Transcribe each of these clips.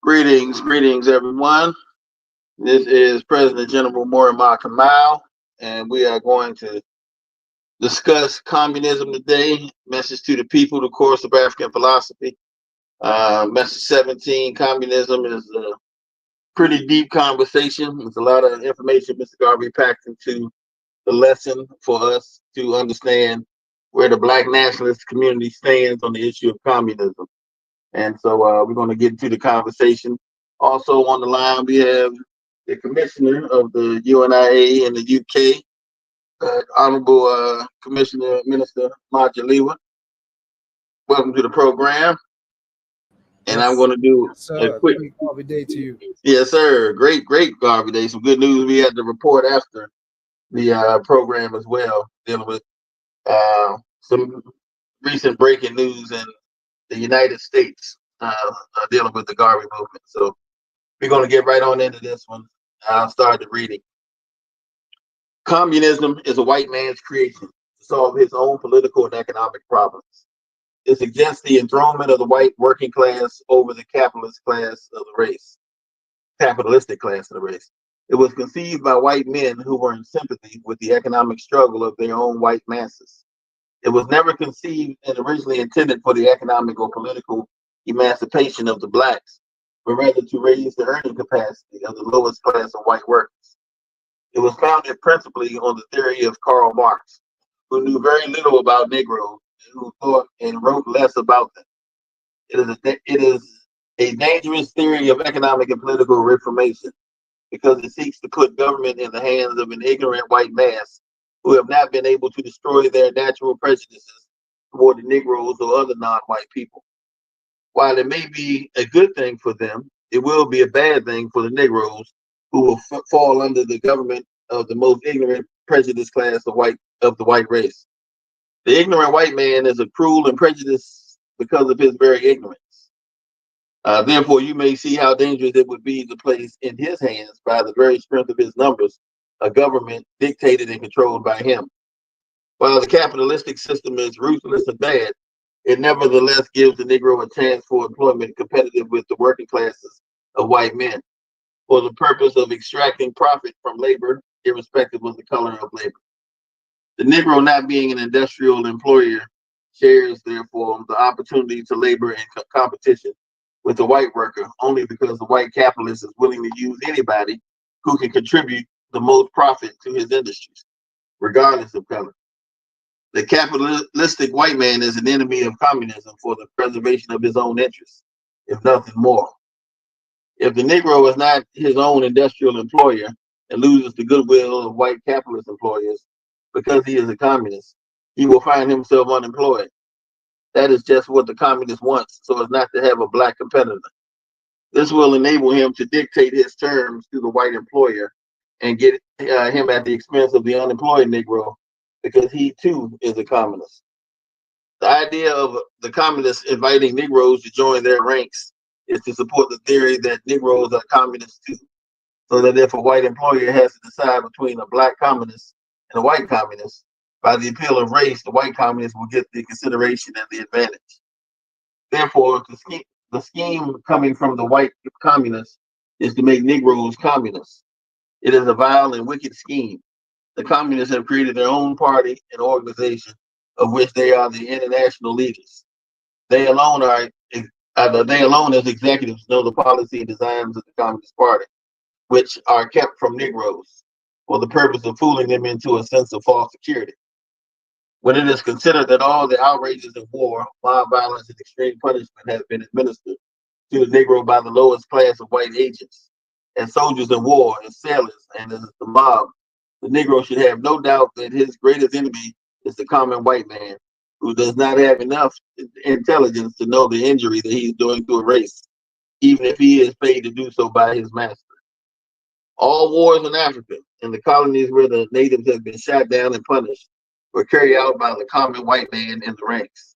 Greetings, everyone. This is President General Muammar Kamal, and we are going to discuss communism today. Message to the people, the course of African philosophy. Message 17, communism is a pretty deep conversation. There's a lot of information Mr. Garvey packed into the lesson for us to understand where the Black nationalist community stands on the issue of communism. And so we're going to get into the conversation. Also on the line, we have the commissioner of the UNIA in the UK, Honorable Commissioner Minister Majaliwa. Welcome to the program. And I'm Yes, going to do yes, a sir. quick, Great Harvey Day to you. yes, sir. Great Garvey Day. Some good news we had to report after the program as well, dealing with some recent breaking news in the United States, dealing with the Garvey movement. So we're going to get right on into this one. I'll start the reading. Communism is a white man's creation to solve his own political and economic problems. It suggests the enthronement of the white working class over the capitalistic class of the race. It was conceived by white men who were in sympathy with the economic struggle of their own white masses. It was never conceived and originally intended for the economic or political emancipation of the blacks, but rather to raise the earning capacity of the lowest class of white workers. It was founded principally on the theory of Karl Marx, who knew very little about Negroes and who thought and wrote less about them. It is a dangerous theory of economic and political reformation because it seeks to put government in the hands of an ignorant white mass who have not been able to destroy their natural prejudices toward the Negroes or other non-white people. While it may be a good thing for them, it will be a bad thing for the Negroes who will fall under the government of the most ignorant, prejudiced class of the white race. The ignorant white man is a cruel and prejudiced because of his very ignorance. Therefore, you may see how dangerous it would be to place in his hands, by the very strength of his numbers, a government dictated and controlled by him. While the capitalistic system is ruthless and bad, it nevertheless gives the Negro a chance for employment competitive with the working classes of white men for the purpose of extracting profit from labor, irrespective of the color of labor. The Negro, not being an industrial employer, shares, therefore, the opportunity to labor in competition with the white worker only because the white capitalist is willing to use anybody who can contribute the most profit to his industries, regardless of color. The capitalistic white man is an enemy of communism for the preservation of his own interests, if nothing more. If the Negro is not his own industrial employer and loses the goodwill of white capitalist employers because he is a communist, he will find himself unemployed. That is just what the communist wants, so as not to have a black competitor. This will enable him to dictate his terms to the white employer and get him at the expense of the unemployed Negro because he too is a communist. The idea of the communists inviting Negroes to join their ranks is to support the theory that Negroes are communists too, so that if a white employer has to decide between a black communist and a white communist, by the appeal of race, the white communist will get the consideration and the advantage. Therefore, the scheme coming from the white communists is to make Negroes communists. It is a vile and wicked scheme. The communists have created their own party and organization of which they are the international leaders. They alone they alone as executives know the policy and designs of the Communist Party, which are kept from Negroes for the purpose of fooling them into a sense of false security. When it is considered that all the outrages of war, mob violence, and extreme punishment have been administered to the Negro by the lowest class of white agents, as soldiers in war, as sailors, and as the mob, the Negro should have no doubt that his greatest enemy is the common white man, who does not have enough intelligence to know the injury that he is doing to a race, even if he is paid to do so by his master. All wars in Africa and the colonies where the natives have been shot down and punished were carried out by the common white man in the ranks.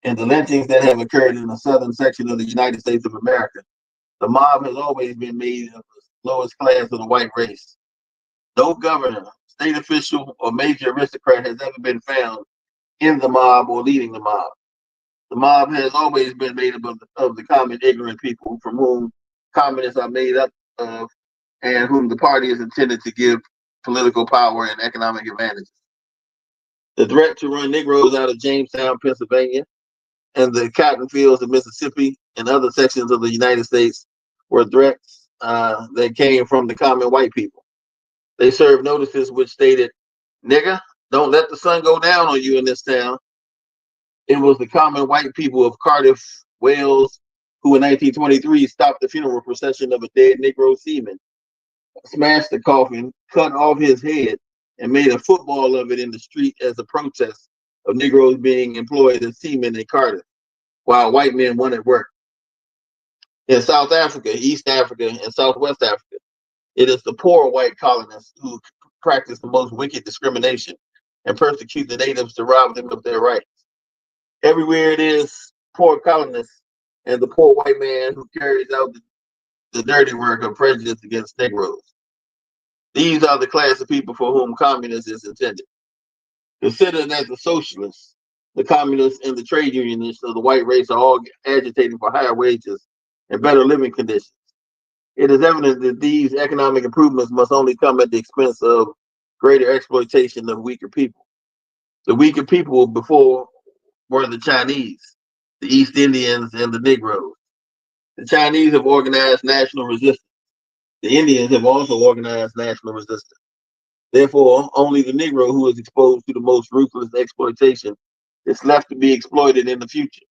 In the lynchings that have occurred in the southern section of the United States of America, the mob has always been made of the lowest class of the white race. No governor, state official, or major aristocrat has ever been found in the mob or leading the mob. The mob has always been made up of the common ignorant people from whom communists are made up of and whom the party is intended to give political power and economic advantages. The threat to run Negroes out of Jamestown, Pennsylvania, and the cotton fields of Mississippi and other sections of the United States were threats that came from the common white people. They served notices which stated, "Nigga, don't let the sun go down on you in this town." It was the common white people of Cardiff, Wales, who in 1923 stopped the funeral procession of a dead Negro seaman, smashed the coffin, cut off his head, and made a football of it in the street as a protest of Negroes being employed as seamen in Cardiff, while white men wanted work. In South Africa, East Africa, and Southwest Africa, it is the poor white colonists who practice the most wicked discrimination and persecute the natives to rob them of their rights. Everywhere it is poor colonists and the poor white man who carries out the dirty work of prejudice against Negroes. These are the class of people for whom communism is intended. Consider that the socialists, the communists, and the trade unionists of the white race are all agitating for higher wages and better living conditions. It is evident that these economic improvements must only come at the expense of greater exploitation of weaker people. The weaker people before were the Chinese, the East Indians, and the Negroes. The Chinese have organized national resistance. The Indians have also organized national resistance. Therefore, only the Negro who is exposed to the most ruthless exploitation is left to be exploited in the future.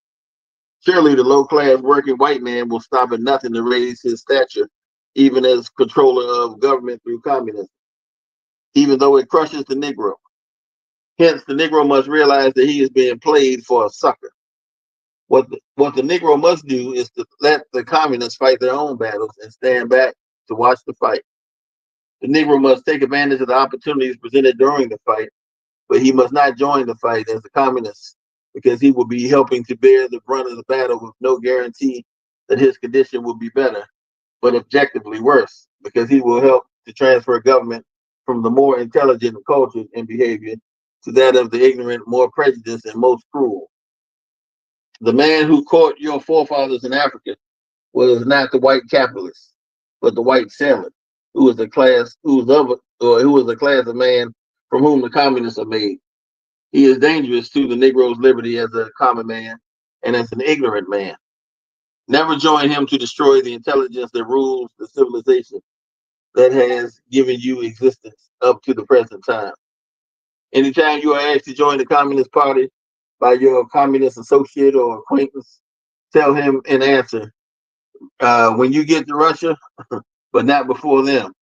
Surely the low-class working white man will stop at nothing to raise his stature, even as controller of government through communism, even though it crushes the Negro. Hence, the Negro must realize that he is being played for a sucker. What the Negro must do is to let the communists fight their own battles and stand back to watch the fight. The Negro must take advantage of the opportunities presented during the fight, but he must not join the fight as a communist, because he will be helping to bear the brunt of the battle with no guarantee that his condition will be better, but objectively worse, because he will help to transfer government from the more intelligent culture and behavior to that of the ignorant, more prejudiced, and most cruel. The man who caught your forefathers in Africa was not the white capitalist, but the white sailor, who was a class who was a class of man from whom the communists are made. He is dangerous to the Negro's liberty as a common man and as an ignorant man. Never join him to destroy the intelligence that rules the civilization that has given you existence up to the present time. Anytime you are asked to join the Communist Party by your communist associate or acquaintance, tell him in answer, when you get to Russia, but not before them.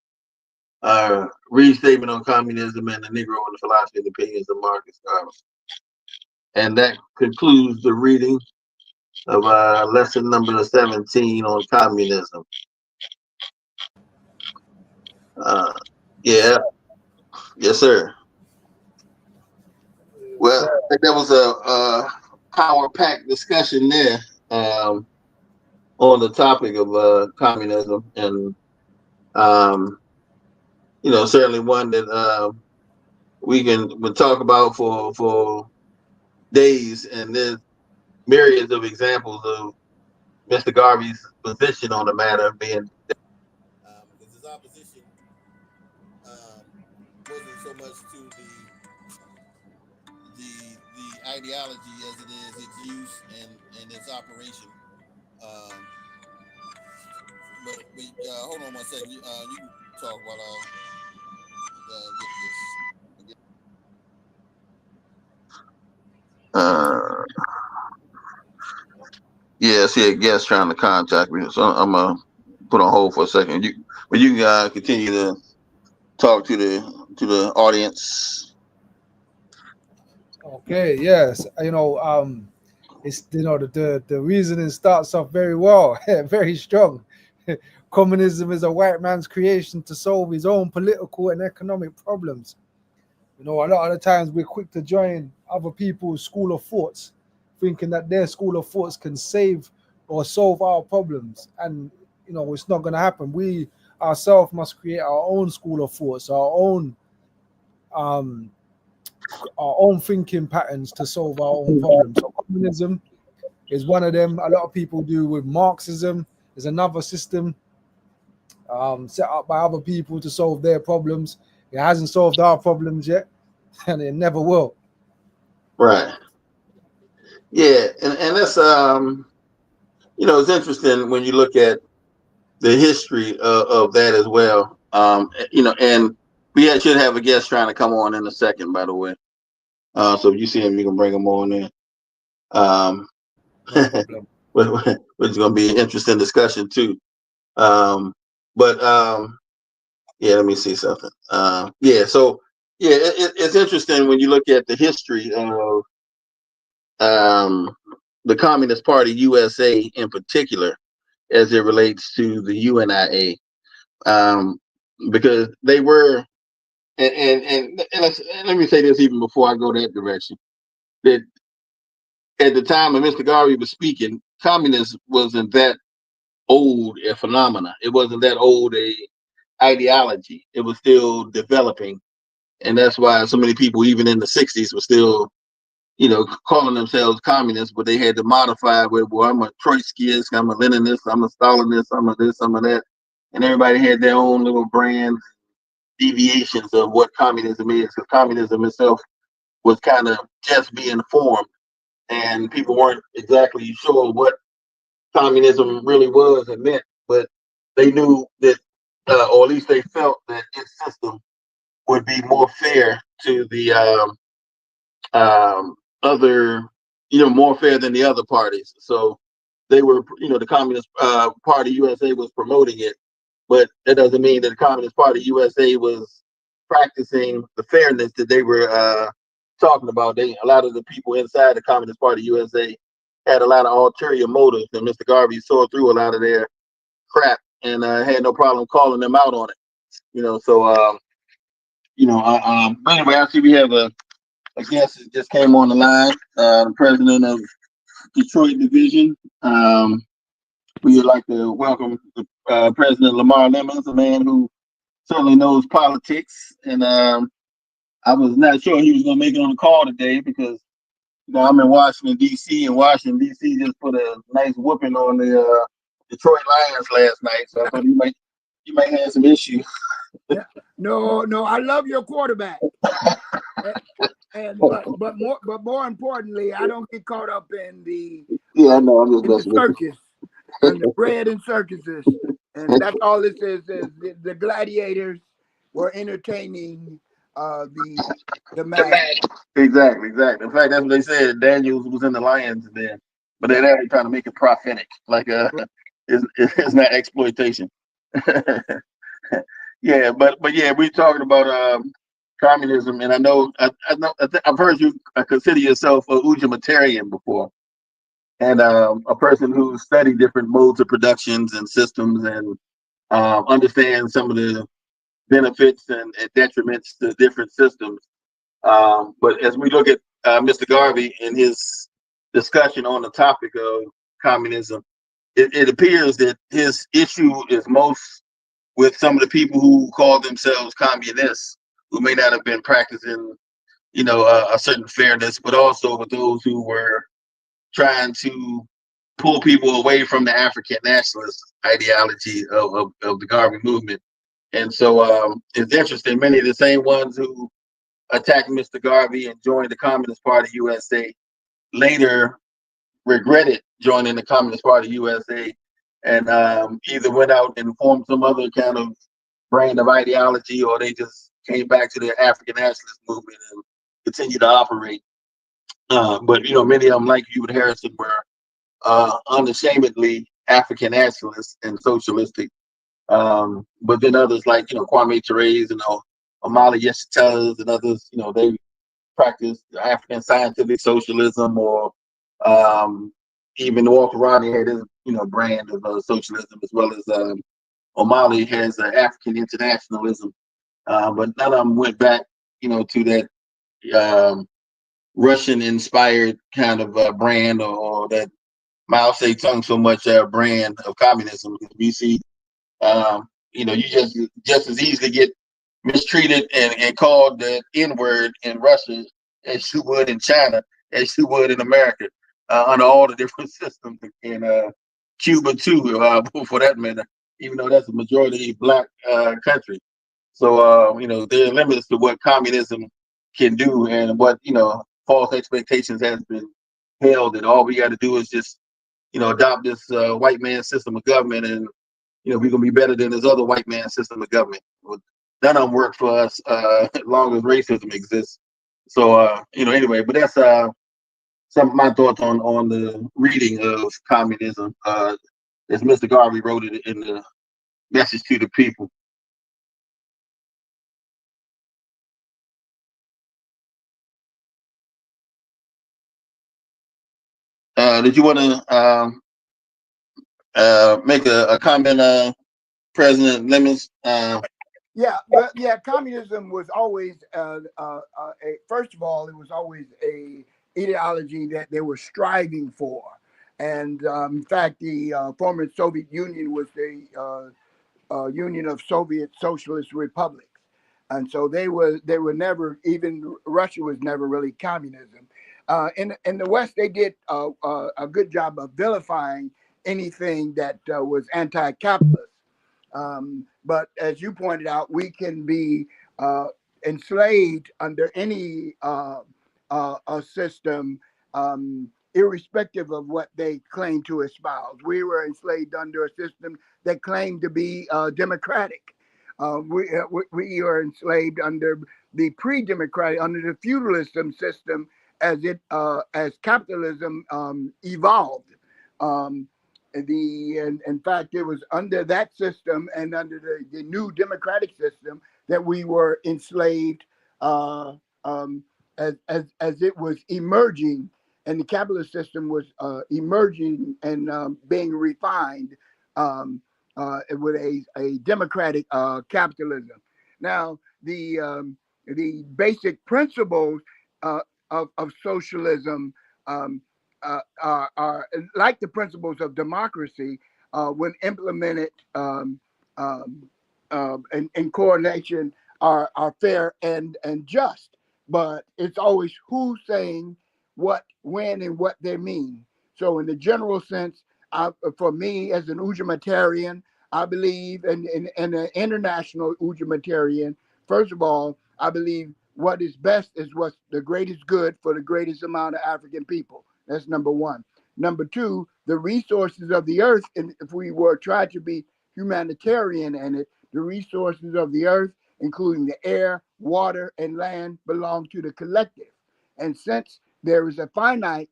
Read Statement on Communism and the Negro and the Philosophy and Opinions of Marcus Garvey. And that concludes the reading of lesson number 17 on communism. Yeah, yes, sir. Well, I think that was a power-packed discussion there on the topic of communism, and certainly one that we can talk about for days, and there's myriads of examples of Mr. Garvey's position on the matter being because his opposition wasn't so much to the ideology as it is its use and its operation. But hold on one second. You can talk while I get this. Yeah, see a guest trying to contact me, so I'm gonna put on hold for a second. You can continue to talk to the audience. Okay. Yes. It's the reasoning starts off very well, very strong. Communism is a white man's creation to solve his own political and economic problems. A lot of the times we're quick to join other people's school of thoughts, thinking that their school of thoughts can save or solve our problems. And, it's not going to happen. We ourselves must create our own school of thoughts, um, our own thinking patterns to solve our own problems. So communism is one of them. A lot of people do with Marxism. There's another system set up by other people to solve their problems. It hasn't solved our problems yet, and it never will. Right. Yeah, and that's it's interesting when you look at the history of that as well. And should have a guest trying to come on in a second, by the way. So if you see him, you can bring him on in. Um, No problem. which is going to be an interesting discussion too. But yeah, let me see something. So it's interesting when you look at the history of the Communist Party USA in particular, as it relates to the UNIA, because they were, and let me say this even before I go that direction, that at the time when Mr. Garvey was speaking, communism wasn't that old a phenomena. It wasn't that old a ideology. It was still developing, and that's why so many people, even in the '60s, were still, calling themselves communists, but they had to modify with, well, I'm a Trotskyist, I'm a Leninist, I'm a Stalinist, I'm a this, I'm a that, and everybody had their own little brands, deviations of what communism is, because communism itself was kind of just being formed, and people weren't exactly sure what communism really was and meant, but they knew that, or at least they felt that its system would be more fair to the other, more fair than the other parties. So they were, the Communist Party USA was promoting it, but that doesn't mean that the Communist Party USA was practicing the fairness that they were talking about. A lot of the people inside the Communist Party USA had a lot of ulterior motives, and Mr. Garvey saw through a lot of their crap and had no problem calling them out on it. But anyway, I see we have a guest that just came on the line, the president of Detroit Division. We would like to welcome President Lamar Lemons, a man who certainly knows politics. And I was not sure he was going to make it on the call today because I'm in Washington D.C. and Washington D.C. just put a nice whooping on the Detroit Lions last night. So I thought you might have some issues. No, I love your quarterback. But more importantly, I don't get caught up in the I'm just the circus and the bread and circuses, and that's all this is. The gladiators were entertaining the mass. Exactly. In fact, that's what they said. Daniels was in the Lions then, but they're actually trying to make it prophetic, like it's not exploitation. Yeah, but yeah, we're talking about communism, and I know I've heard you consider yourself a utilitarian before, and a person who studied different modes of productions and systems, and understands some of the benefits and detriments to different systems. But as we look at Mr. Garvey and his discussion on the topic of communism, it appears that his issue is most with some of the people who call themselves communists, who may not have been practicing, a certain fairness, but also with those who were trying to pull people away from the African nationalist ideology of the Garvey movement. And so it's interesting, many of the same ones who attacked Mr. Garvey and joined the Communist Party USA later regretted joining the Communist Party USA and either went out and formed some other kind of brand of ideology, or they just came back to their African nationalist movement and continued to operate. But many of them, like Hubert Harrison, were unashamedly African nationalists and socialistic. But then others like Kwame Therese and Omali Yeshitela and others, they practiced African scientific socialism, or even Walter Rodney had his brand of socialism, as well as O'Malley has African internationalism. But none of them went back, to that Russian-inspired kind of brand, or that Mao Zedong so much brand of communism. We see, you just as easily get mistreated and called the N-word in Russia as you would in China, as you would in America, under all the different systems in Cuba too, for that matter. even though that's a majority black country. So there are limits to what communism can do, and what false expectations has been held, and all we got to do is just adopt this white man system of government, and we're gonna be better than this other white man system of government. Well, none of them work for us as long as racism exists. So anyway, but that's some of my thoughts on the reading of communism, as Mr. Garvey wrote it in the message to the people. Did you want to make a comment, President Lemons? Yeah, but yeah, communism was always first of all, it was always a ideology that they were striving for, and in fact, the former Soviet Union was the Union of Soviet Socialist Republics, and so they were never, even Russia was never really communism. In the West, they did a good job of vilifying anything that was anti-capitalist. But as you pointed out, we can be enslaved under any system, irrespective of what they claim to espouse. We were enslaved under a system that claimed to be democratic. We are enslaved under the pre-democratic, under the feudalism system as capitalism evolved. Um, in fact, it was under that system and under the new democratic system that we were enslaved, uh, as it was emerging, and the capitalist system was emerging and being refined, with a democratic capitalism. Now, the basic principles of socialism, um, are like the principles of democracy, when implemented, in coordination, are fair and just. But it's always who's saying what, when, and what they mean. So, in the general sense, for me as an Ujamatarian, I believe in an international Ujamatarian. First of all, I believe what is best is what's the greatest good for the greatest amount of African people. That's number one. Number two, the resources of the earth, and if we were trying to be humanitarian in it, the resources of the earth, including the air, water, and land, belong to the collective. And since there is a finite,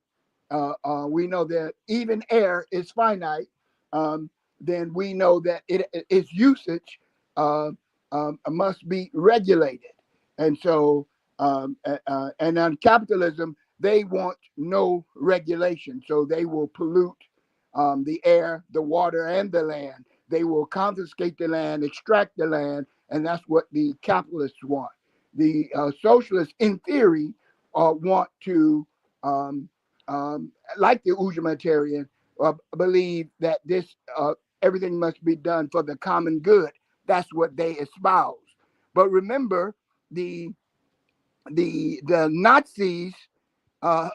we know that even air is finite, um, then we know that its usage must be regulated. And so, and on capitalism, they want no regulation. So they will pollute the air, the water, and the land. They will confiscate the land, extract the land, and that's what the capitalists want. The socialists, in theory, want to, um, like the Ujamatarian, believe that this everything must be done for the common good. That's what they espouse. But remember, the the Nazis uh,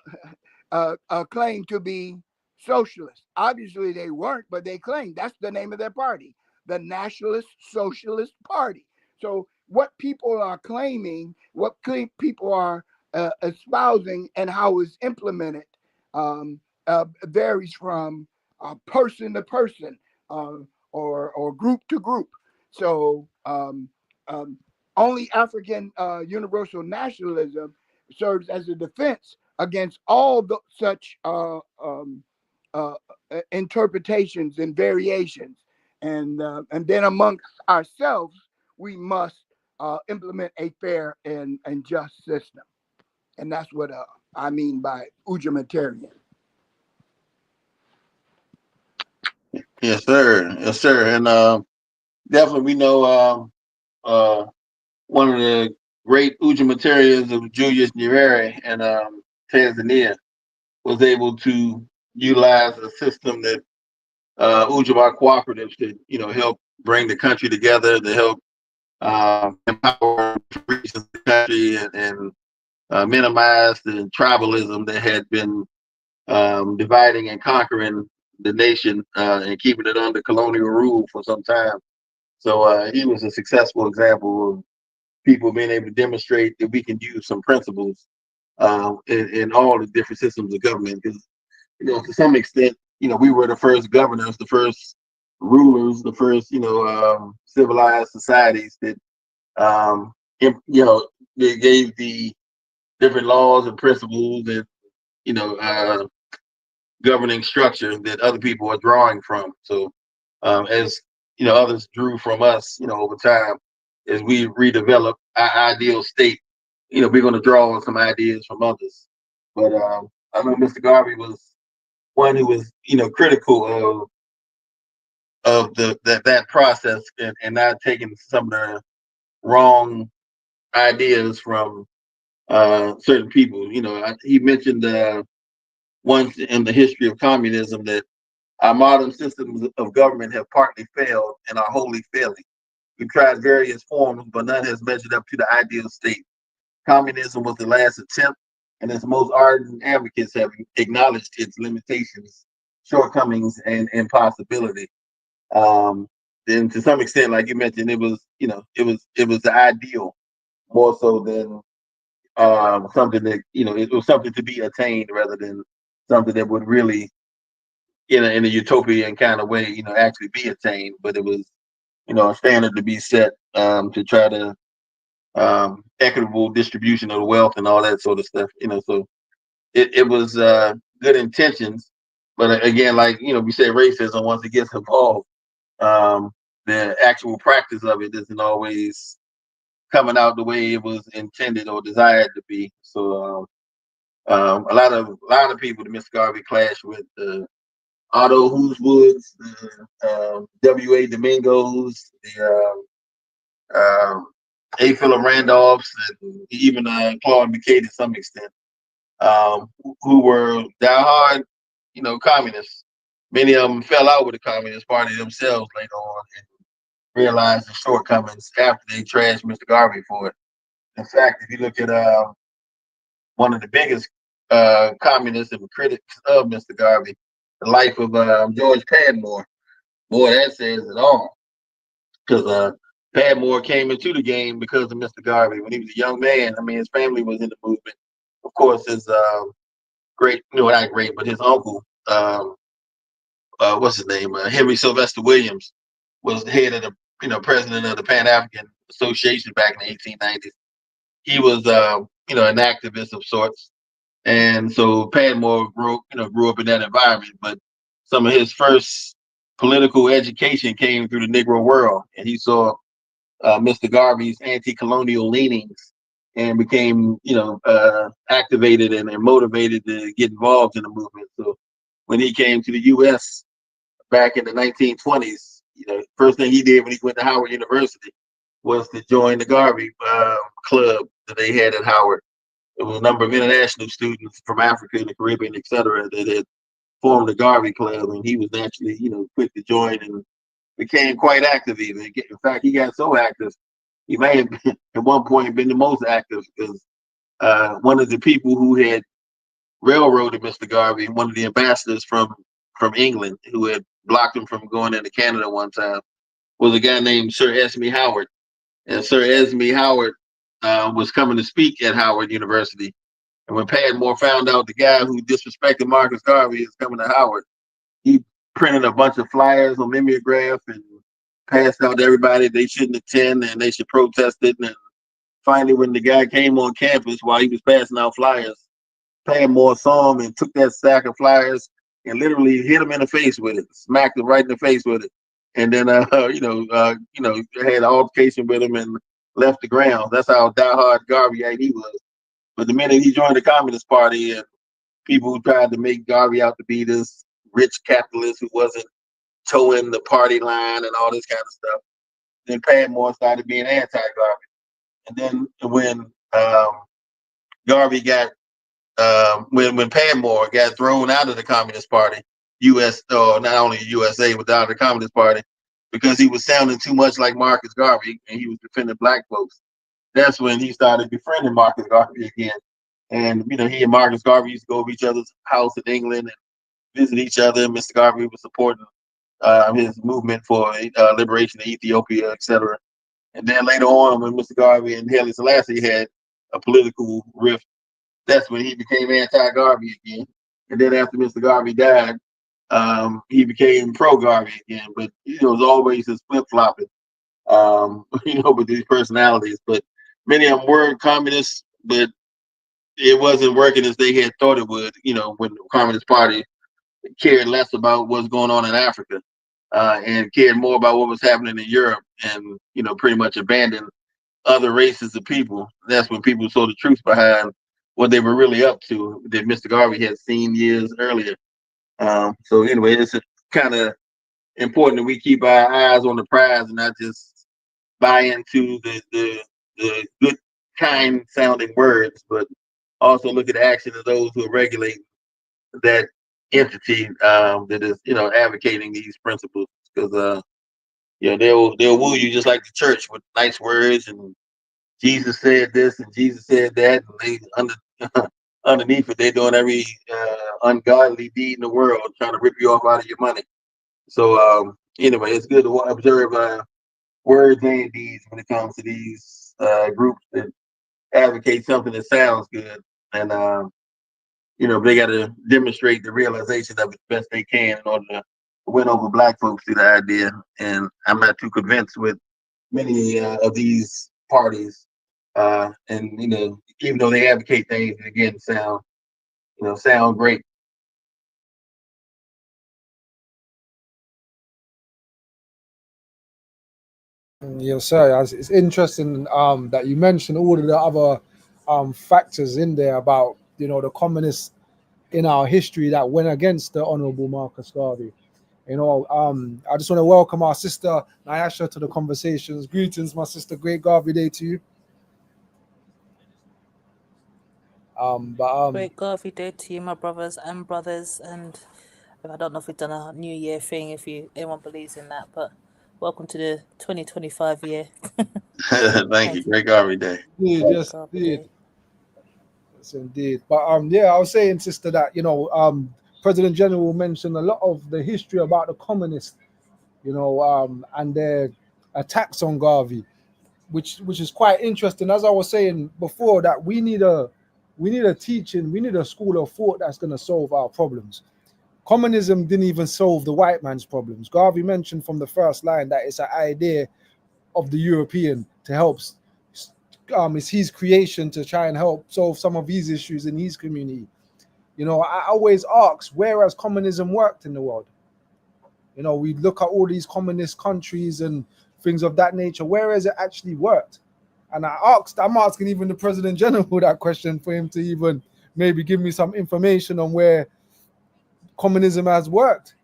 claim to be socialists. Obviously, they weren't, but they claim that's the name of their party, the Nationalist Socialist Party. So, what people are claiming, what people are espousing, and how it's implemented varies from person to person, uh, or group to group. So, um, only African universal nationalism serves as a defense against all such uh, interpretations and variations, and then amongst ourselves, we must implement a fair and just system, and that's what I mean by Ujamatarian. Yes, sir. Yes, sir. And definitely, we know one of the great Ujamatarians of Julius Nyerere in Tanzania was able to utilize a system that Ujamaa cooperatives could, help bring the country together, to help empower regions of the country, and minimize the tribalism that had been dividing and conquering the nation and keeping it under colonial rule for some time. So he was a successful example of people being able to demonstrate that we can use some principles in all the different systems of government. Because to some extent, we were the first governors, the first rulers, the first civilized societies that they gave the different laws and principles and governing structure that other people are drawing from. So as others drew from us, over time, as we redevelop our ideal state, we're going to draw on some ideas from others. But I know Mr. Garvey was one who was, critical of that process and not taking some of the wrong ideas from certain people. He mentioned once in the history of communism that our modern systems of government have partly failed and are wholly failing. We've tried various forms, but none has measured up to the ideal state. Communism was the last attempt, and its most ardent advocates have acknowledged its limitations, shortcomings, and impossibility. Then, to some extent, like you mentioned, it was the ideal more so than something that it was something to be attained rather than something that would really in a utopian kind of way actually be attained. But it was a standard to be set to try to equitable distribution of the wealth and all that sort of stuff. So it was good intentions, but again, like we said, racism once it gets involved, the actual practice of it isn't always coming out the way it was intended or desired to be. So a lot of people that Mr. Garvey clashed with, Otto Hooswoods, W.A. Domingos, the A. Philip Randolphs, and even Claude McKay to some extent, who were diehard, communists. Many of them fell out with the Communist Party themselves later on and realized the shortcomings after they trashed Mr. Garvey for it. In fact, if you look at one of the biggest communists and critics of Mr. Garvey, the life of George Padmore, boy, that says it all. Because Padmore came into the game because of Mr. Garvey when he was a young man. I mean, his family was in the movement. Of course, his great, not great, but his uncle, what's his name, Henry Sylvester Williams, was the head of the, president of the Pan African Association back in the 1890s. He was, an activist of sorts, and so Padmore grew up in that environment. But some of his first political education came through the Negro world, and he saw Mr. Garvey's anti-colonial leanings and became, activated and motivated to get involved in the movement. So when he came to the U.S. back in the 1920s, first thing he did when he went to Howard University was to join the Garvey club that they had at Howard. There was a number of international students from Africa and the Caribbean, et cetera, that had formed the Garvey club, and he was naturally, quick to join and became quite active even. In fact, he got so active, he may have been, at one point been the most active because one of the people who had railroaded Mr. Garvey, one of the ambassadors from England who had blocked him from going into Canada one time, was a guy named Sir Esme Howard. And Sir Esme Howard was coming to speak at Howard University. And when Padmore found out the guy who disrespected Marcus Garvey is coming to Howard, he printed a bunch of flyers on mimeograph and passed out to everybody they shouldn't attend and they should protest it. And finally, when the guy came on campus while he was passing out flyers, Padmore saw him and took that stack of flyers and literally hit him in the face with it, smacked him right in the face with it, and then had an altercation with him and left the ground. That's how diehard Garveyite he was. But the minute he joined the Communist Party and people who tried to make Garvey out to be this rich capitalist who wasn't towing the party line and all this kind of stuff, then Padmore started being anti-Garvey. And then when Garvey got when Padmore got thrown out of the Communist Party, U.S. or not only USA, but out of the Communist Party, because he was sounding too much like Marcus Garvey and he was defending black folks. That's when he started befriending Marcus Garvey again. And he and Marcus Garvey used to go to each other's house in England and visit each other. Mr. Garvey was supporting his movement for liberation of Ethiopia, etc. And then later on, when Mr. Garvey and Haile Selassie had a political rift, that's when he became anti-Garvey again. And then after Mr. Garvey died, he became pro-Garvey again. But it was always his flip-flopping, with these personalities. But many of them were communists, but it wasn't working as they had thought it would. When the Communist Party cared less about what's going on in Africa, and cared more about what was happening in Europe, and pretty much abandoned other races of people. That's when people saw the truth behind what they were really up to that Mr. Garvey had seen years earlier. So anyway, it's kind of important that we keep our eyes on the prize and not just buy into the good, kind sounding words, but also look at the action of those who are regulating that entity that is, advocating these principles. Because they'll woo you just like the church with nice words and Jesus said this and Jesus said that, and they underneath it they're doing every ungodly deed in the world, trying to rip you off out of your money. So anyway, it's good to observe words and deeds when it comes to these groups that advocate something that sounds good, and they got to demonstrate the realization of it best they can in order to win over black folks to the idea. And I'm not too convinced with many of these parties. And even though they advocate things that again sound great. Yes, sir. It's interesting that you mentioned all of the other factors in there about the communists in our history that went against the Honorable Marcus Garvey. I just want to welcome our sister Nyasha to the conversations. Greetings, my sister. Great Garvey Day to you. Great Garvey Day to you, my brothers, and I don't know if we've done a New Year thing, if anyone believes in that, but welcome to the 2025 year. Thank you. Great Garvey Day. Yes, Garvey indeed. Day. Yes, indeed. But yeah, I was saying, sister, that President General mentioned a lot of the history about the communists, and their attacks on Garvey, which is quite interesting. As I was saying before, that we need a teaching, we need a school of thought that's going to solve our problems. Communism didn't even solve the white man's problems. Garvey mentioned from the first line that it's an idea of the European to help. It's his creation to try and help solve some of these issues in his community. I always ask, where has communism worked in the world? We look at all these communist countries and things of that nature. Where has it actually worked? And I'm asking even the President General that question for him to even maybe give me some information on where communism has worked.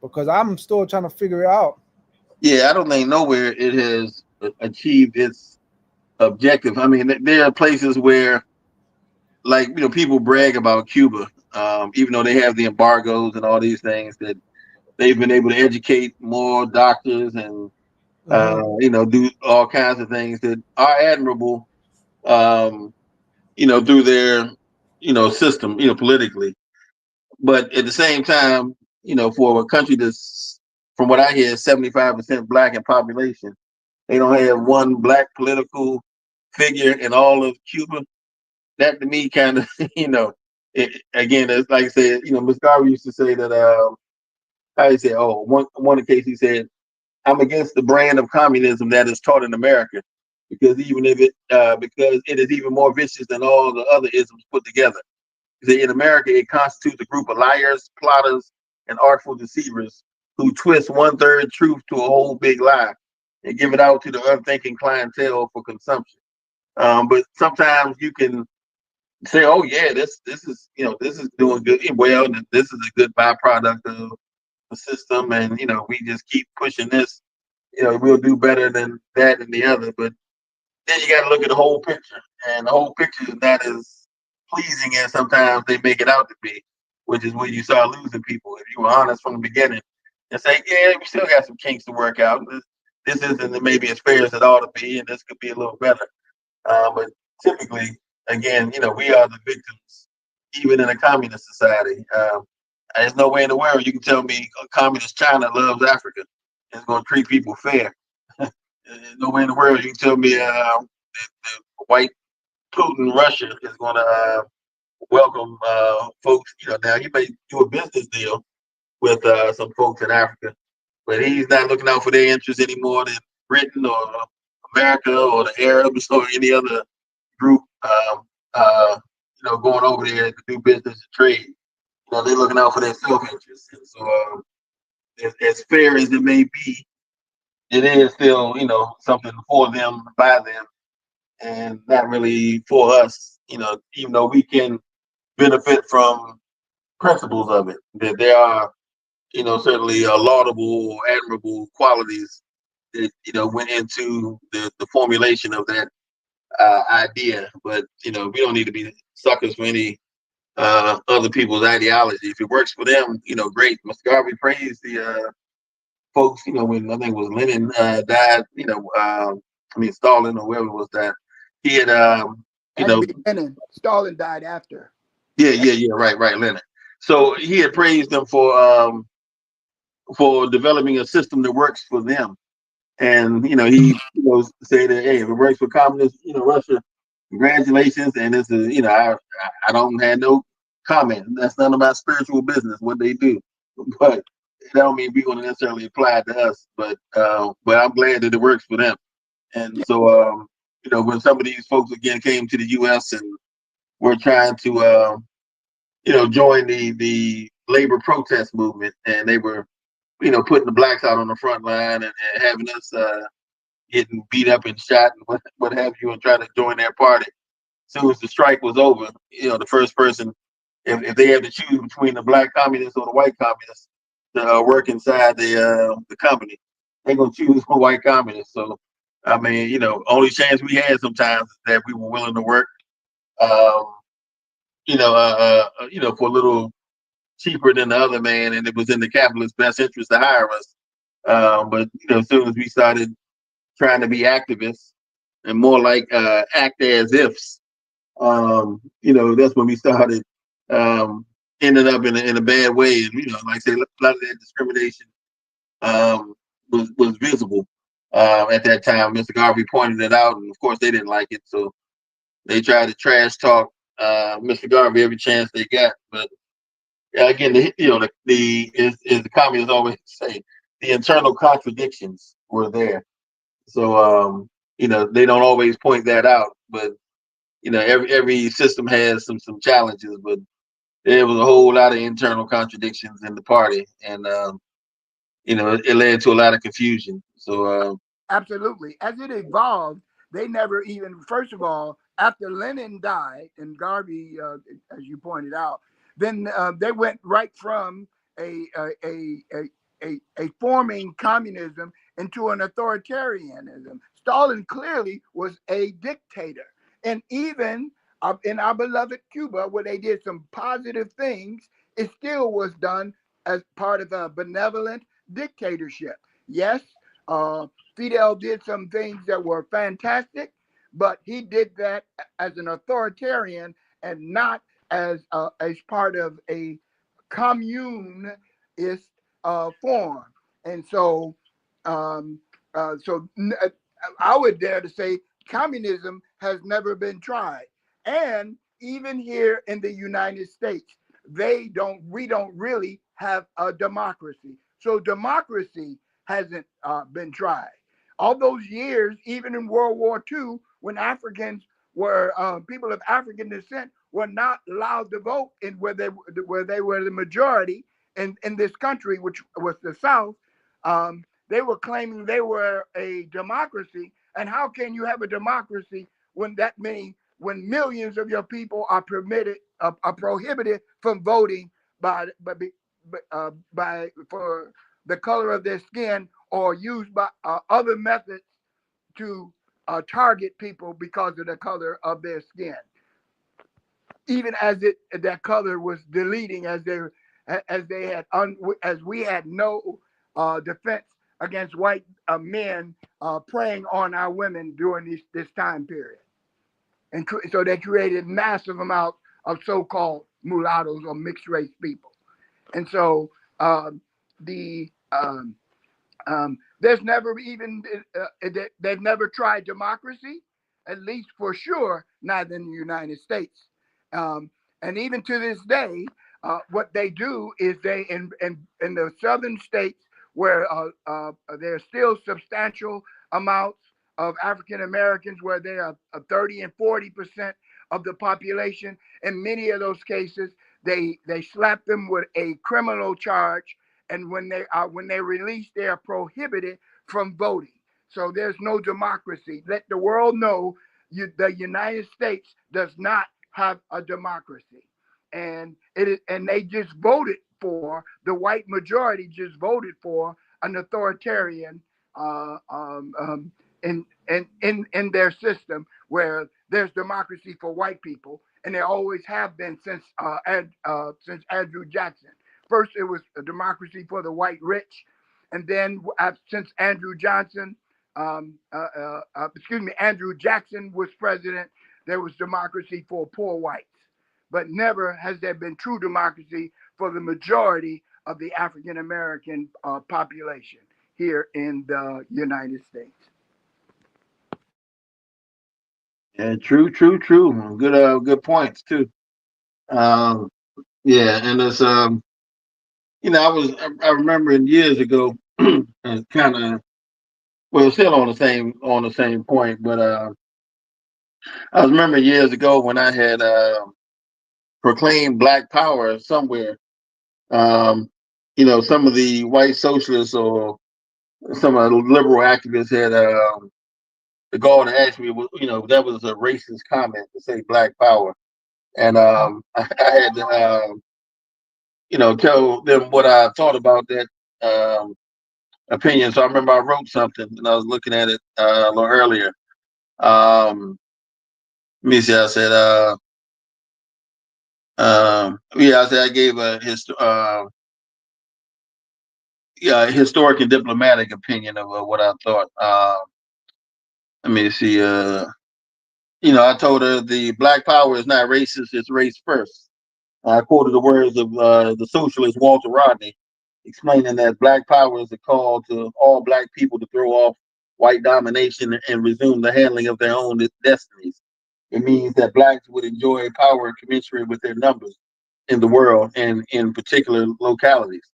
Because I'm still trying to figure it out. Yeah, I don't think nowhere it has achieved its objective. I mean, there are places where, like, people brag about Cuba, even though they have the embargoes and all these things, that they've been able to educate more doctors and do all kinds of things that are admirable, through their, system, politically. But at the same time, for a country that's, from what I hear, 75% black in population, they don't have one black political figure in all of Cuba. That to me kind of, again, it's like I said, Ms. Garvey used to say that, how you say, one case he said, I'm against the brand of communism that is taught in America, because because it is even more vicious than all the other isms put together. In America, it constitutes a group of liars, plotters, and artful deceivers who twist one third truth to a whole big lie and give it out to the unthinking clientele for consumption. But sometimes you can say, "Oh yeah, this is doing good. Well, this is a good byproduct of the system, and we just keep pushing this. We'll do better than that and the other." But then you got to look at the whole picture, and the whole picture is not as pleasing as sometimes they make it out to be, which is when you start losing people. If you were honest from the beginning and say, "Yeah, we still got some kinks to work out. This isn't maybe as fair as it ought to be, and this could be a little better." But typically, again, we are the victims even in a communist society. There's no way in the world you can tell me communist China loves Africa and is going to treat people fair. There's no way in the world you can tell me the white Putin Russia is going to welcome folks. Now he may do a business deal with some folks in Africa, but he's not looking out for their interests any more than Britain or America or the Arabs or any other group. Going over there to do business and trade. They're looking out for their self-interest. And so, as fair as it may be, it is still, something for them, by them, and not really for us. Even though we can benefit from principles of it, that there are, certainly laudable, admirable qualities that went into the formulation of that idea. But we don't need to be suckers for any other people's ideology. If it works for them, great. Mr. Garvey praised the folks, when I think it was Lenin died, Stalin or whoever was that. He had, Had to be Lenin. Stalin died after. Yeah, right, Lenin. So he had praised them for developing a system that works for them. And he say that, hey, if it works for communist Russia, congratulations. And this is I don't have no comment. That's none of my spiritual business what they do, but that don't mean we're going to necessarily apply it to us. But I'm glad that it works for them. And so when some of these folks again came to the U.S. and were trying to join the labor protest movement, and they were putting the blacks out on the front line and having us getting beat up and shot and what have you, and trying to join their party. As soon as the strike was over, the first person, if they had to choose between the black communists or the white communists to work inside the company, they're gonna choose the white communists. So, I mean, only chance we had sometimes is that we were willing to work, for a little cheaper than the other man, and it was in the capitalist's best interest to hire us. But as soon as we started trying to be activists and more like act as ifs, that's when we started ended up in a bad way. And like I say, a lot of that discrimination was visible at that time. Mr. Garvey pointed it out, and of course they didn't like it, so they tried to trash talk Mr. Garvey every chance they got. But again, the communists always say, the internal contradictions were there. So they don't always point that out, but every system has some challenges. But there was a whole lot of internal contradictions in the party, and it led to a lot of confusion. So Absolutely. As it evolved, they never even, first of all, after Lenin died and Garvey, as you pointed out, then they went right from a, a, a, a forming communism into an authoritarianism. Stalin clearly was a dictator. And even in our beloved Cuba, where they did some positive things, it still was done as part of a benevolent dictatorship. Yes, Fidel did some things that were fantastic, but he did that as an authoritarian and not as part of a communist form. And so, I would dare to say communism has never been tried. And even here in the United States, we don't really have a democracy. So democracy hasn't been tried. All those years, even in World War II, when Africans were people of African descent were not allowed to vote in where they were the majority in this country, which was the South. They were claiming they were a democracy. And how can you have a democracy when millions of your people are prohibited from voting by for the color of their skin, or used by other methods to target people because of the color of their skin, even as that color was deleting as we had no defense against white men preying on our women during this time period. And so they created massive amounts of so-called mulattoes or mixed race people. And so the there's never even they've never tried democracy, at least for sure, not in the United States. Um, and even to this day, what they do is they in the southern states where there's still substantial amounts of African Americans, where they are 30 and 40% of the population. In many of those cases, they slap them with a criminal charge, and when they release, they are prohibited from voting. So there's no democracy. Let the world know the United States does not have a democracy, and and they just voted for, the white majority just voted for an authoritarian uh, um, um, in their system where there's democracy for white people, and there always have been since Andrew Jackson. First, it was a democracy for the white rich, and then since Andrew Jackson was president, there was democracy for poor whites. But never has there been true democracy for the majority of the African American population here in the United States. Yeah, true, true, true. Good points too. Um, yeah, and it's I remember years ago, and kind of well, still on the same point, but I was remember years ago when I had proclaimed Black Power somewhere. Um, some of the white socialists or some of the liberal activists had the gall to ask me, that was a racist comment to say Black Power, and I had to, tell them what I thought about that opinion. So I remember I wrote something, and I was looking at it a little earlier. Let me see. I said, I said I gave a historic and diplomatic opinion of what I thought. Let me see. I told her the Black Power is not racist; it's race first. I quoted the words of the socialist Walter Rodney, explaining that Black Power is a call to all Black people to throw off white domination and resume the handling of their own destinies. It means that Blacks would enjoy power commensurate with their numbers in the world and in particular localities.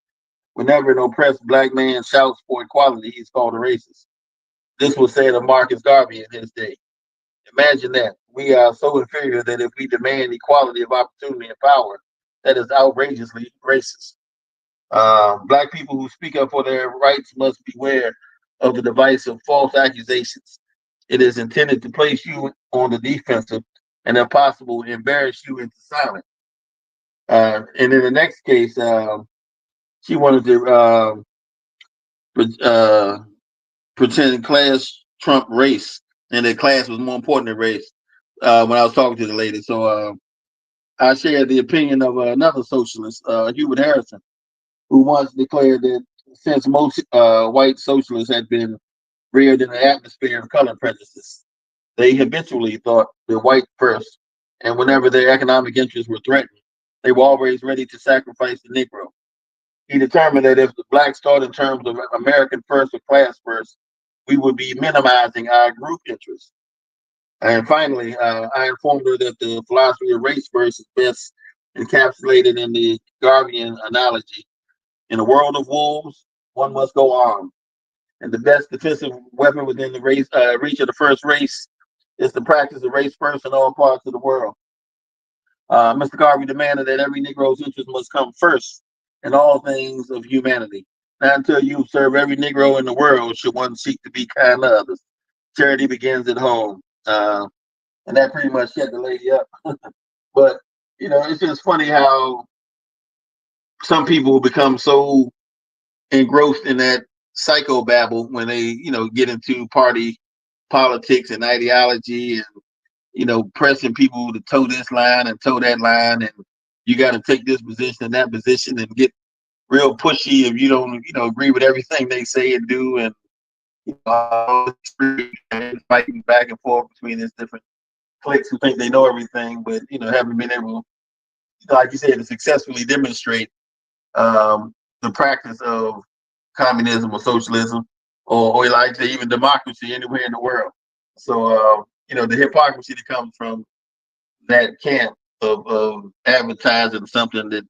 Whenever an oppressed Black man shouts for equality, he's called a racist. This was said of Marcus Garvey in his day. Imagine that. We are so inferior that if we demand equality of opportunity and power, that is outrageously racist. Black people who speak up for their rights must beware of the device of false accusations. It is intended to place you on the defensive and, if possible, embarrass you into silence. And in the next case, she wanted to uh, pretend class trump race, and that class was more important than race. When I was talking to the lady, so I shared the opinion of another socialist, Hubert Harrison, who once declared that since most white socialists had been reared in an atmosphere of color prejudice, they habitually thought the white first, and whenever their economic interests were threatened, they were always ready to sacrifice the Negro. He determined that if the blacks thought in terms of American first or class first, we would be minimizing our group interests. And finally, I informed her that the philosophy of race first is best encapsulated in the Garveyan analogy. In a world of wolves, one must go armed. And the best defensive weapon within the reach of the first race is the practice of race first in all parts of the world. Mr. Garvey demanded that every Negro's interest must come first in all things of humanity. Not until you serve every Negro in the world should one seek to be kind to others. Charity begins at home. And that pretty much shut the lady up. But, it's just funny how some people become so engrossed in that psychobabble when they, get into party politics and ideology and, pressing people to toe this line and toe that line. And you got to take this position and that position and get real pushy if you don't, agree with everything they say and do. And, fighting back and forth between these different cliques who think they know everything, but, haven't been able like you said, to successfully demonstrate the practice of communism or socialism, or like I say, even democracy anywhere in the world. So, the hypocrisy that comes from that camp of advertising something that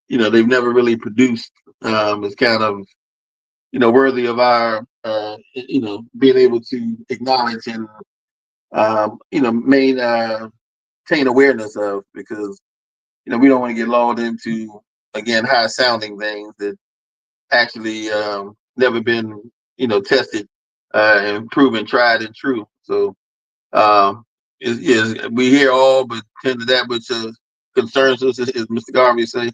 they've never really produced is kind of worthy of our being able to acknowledge and maintain awareness of, because we don't want to get lulled into, again, high sounding things that actually never been tested and proven tried and true. So we hear all, but tend to that which concerns us, as Mr. Garvey say.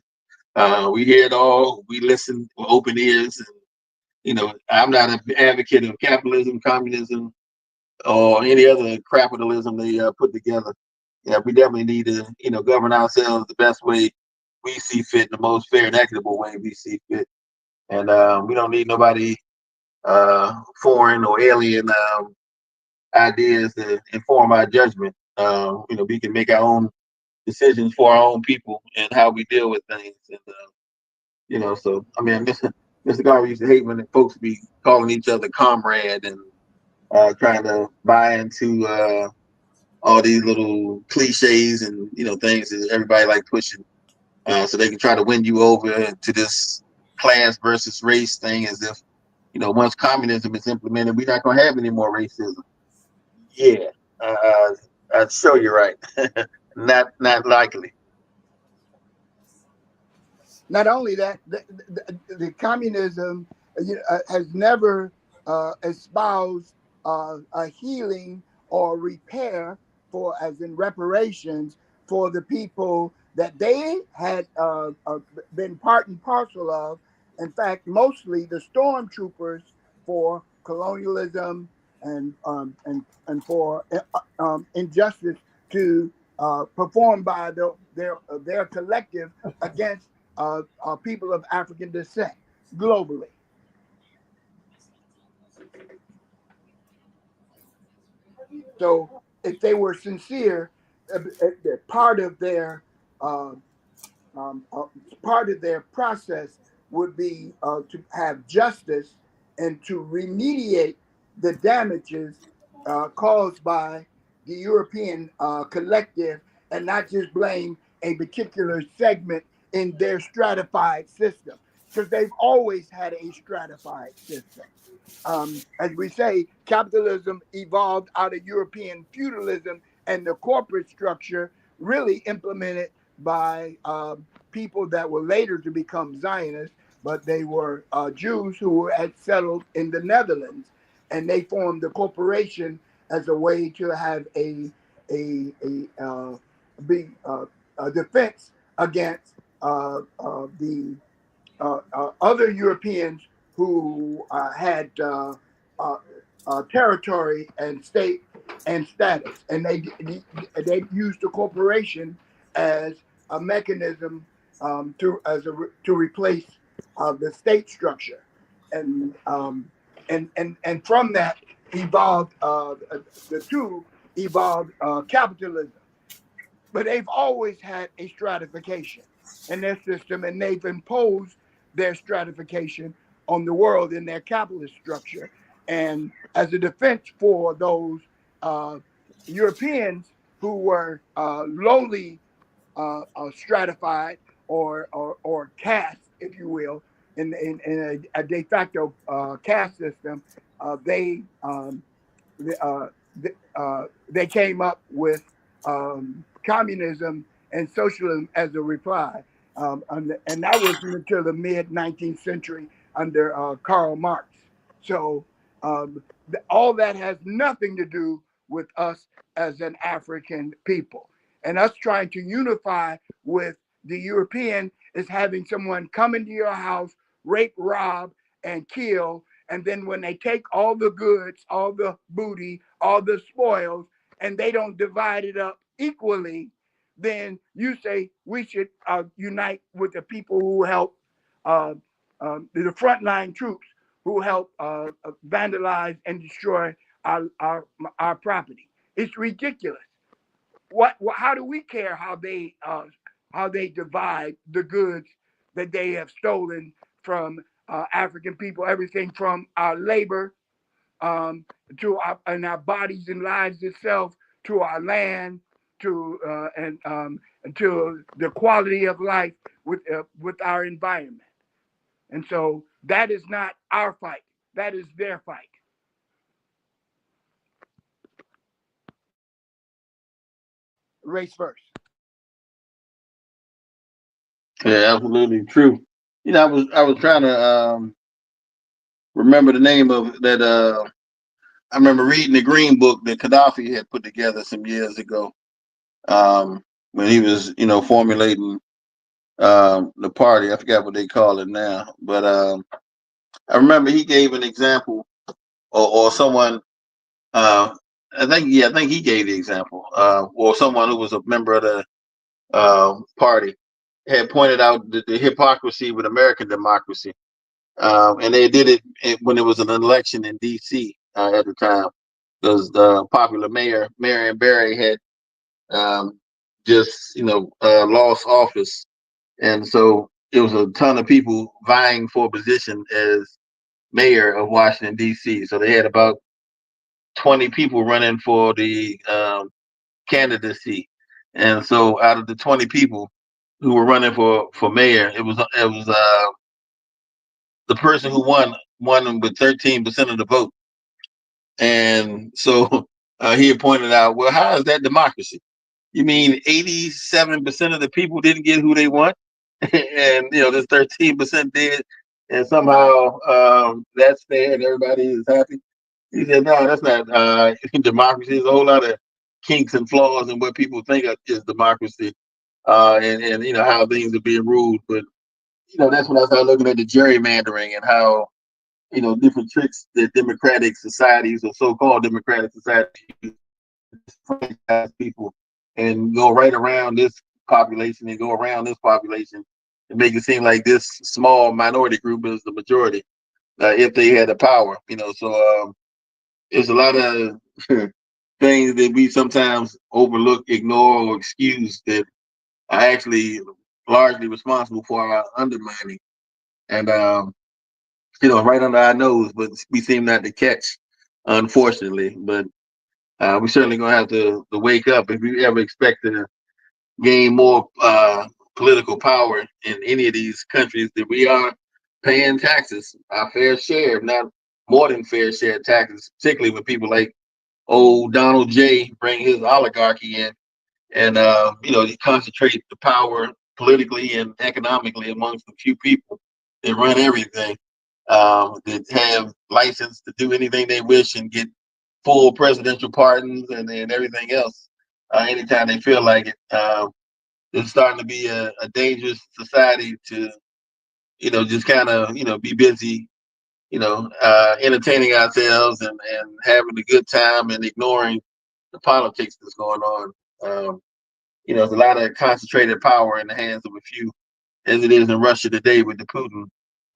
We hear it all. We listen with open ears. And, I'm not an advocate of capitalism, communism, or any other capitalism they put together. Yeah, we definitely need to, govern ourselves the best way we see fit, the most fair and equitable way we see fit. And we don't need nobody foreign or alien ideas to inform our judgment. We can make our own decisions for our own people and how we deal with things. And so I mean, Mr. Garvey used to hate when folks be calling each other comrade and trying to buy into all these little cliches and things that everybody like pushing, so they can try to win you over to this class versus race thing, as if once communism is implemented, we're not going to have any more racism. Yeah, I'd show you right. Not likely. Not only that, the communism has never espoused a healing or repair for, as in reparations, for the people that they had been part and parcel of. In fact, mostly the stormtroopers for colonialism and for injustice to performed by their collective against people of African descent globally. So, if they were sincere, part of their uh, um, uh, part of their process would be to have justice and to remediate the damages caused by the European collective, and not just blame a particular segment in their stratified system, because they've always had a stratified system. As we say, capitalism evolved out of European feudalism and the corporate structure really implemented by people that were later to become Zionists, but they were Jews who had settled in the Netherlands, and they formed the corporation as a way to have a be a defense against the other Europeans who had uh, territory and state and status, and they used the corporation as a mechanism to replace the state structure, and and from that evolved the two evolved capitalism, but they've always had a stratification in their system, and they've imposed their stratification on the world in their capitalist structure. And as a defense for those uh, Europeans who were lowly stratified or caste, if you will, in a de facto caste system, they uh, they came up with communism and socialism as a reply. And that was until the mid 19th century under Karl Marx. So all that has nothing to do with us as an African people. And us trying to unify with the European is having someone come into your house, rape, rob, and kill, and then when they take all the goods, all the booty, all the spoils, and they don't divide it up equally, then you say we should unite with the people who help uh, the frontline troops who help vandalize and destroy our property. It's ridiculous. How do we care how they divide the goods that they have stolen from African people, everything from our labor um, to our bodies and lives itself, to our land, and to the quality of life with our environment. And so that is not our fight. That is their fight. Race first. Yeah, absolutely true. I was trying to remember the name of that. I remember reading the Green Book that Gaddafi had put together some years ago, when he was, formulating the party. I forgot what they call it now, but I remember he gave an example, or someone. Uh, I think he gave the example, or someone who was a member of the party had pointed out the hypocrisy with American democracy. And they did when it was an election in D.C. At the time, because the popular mayor, Marion Barry, had just lost office, and so it was a ton of people vying for a position as mayor of Washington D.C. So they had about 20 people running for the candidacy, and so out of the 20 people who were running for mayor, it was the person who won with 13% of the vote. And so he had pointed out, well, how is that democracy? You mean 87% of the people didn't get who they want, and this 13% did, and somehow that's fair and everybody is happy. He said, no, that's not democracy. There's a whole lot of kinks and flaws in what people think is democracy, and how things are being ruled. But that's when I started looking at the gerrymandering and how different tricks that democratic societies or so-called democratic societies franchise people and go right around this population and go around this population and make it seem like this small minority group is the majority, if they had the power. So there's a lot of things that we sometimes overlook, ignore, or excuse that are actually largely responsible for our undermining. And right under our nose, but we seem not to catch, unfortunately. But we certainly gonna have to wake up if we ever expect to gain more political power in any of these countries that we are paying taxes, our fair share, if not more than fair share taxes, particularly when people like old Donald J bring his oligarchy in and he concentrates the power politically and economically amongst a few people that run everything, that have license to do anything they wish and get full presidential pardons and everything else anytime they feel like it. It's starting to be a dangerous society to just kind of be busy entertaining ourselves and having a good time and ignoring the politics that's going on. There's a lot of concentrated power in the hands of a few, as it is in Russia today with the Putin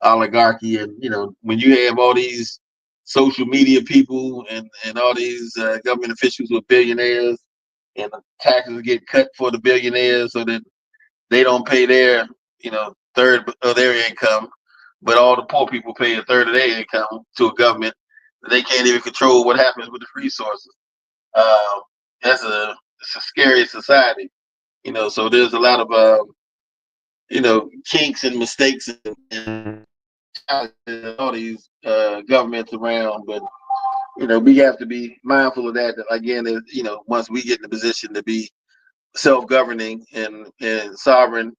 oligarchy. And when you have all these social media people and all these government officials who are billionaires, and the taxes get cut for the billionaires so that they don't pay their third of their income, but all the poor people pay a third of their income to a government. They can't even control what happens with the resources. Um, it's a scary society. So there's a lot of kinks and mistakes and all these governments around, but we have to be mindful of that. That again, once we get in the position to be self-governing and sovereign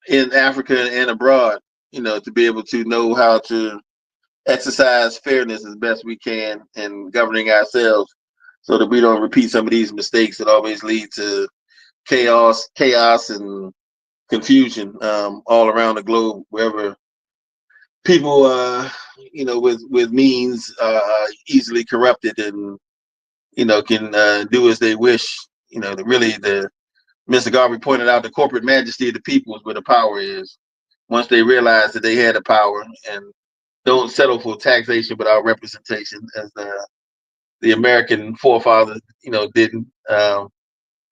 in Africa and abroad, to be able to know how to exercise fairness as best we can in governing ourselves, so that we don't repeat some of these mistakes that always lead to chaos and confusion all around the globe, wherever people, with means, easily corrupted and can do as they wish. The Mr. Garvey pointed out the corporate majesty of the people is where the power is. Once they realize that they had the power and don't settle for taxation without representation, as the American forefathers, didn't.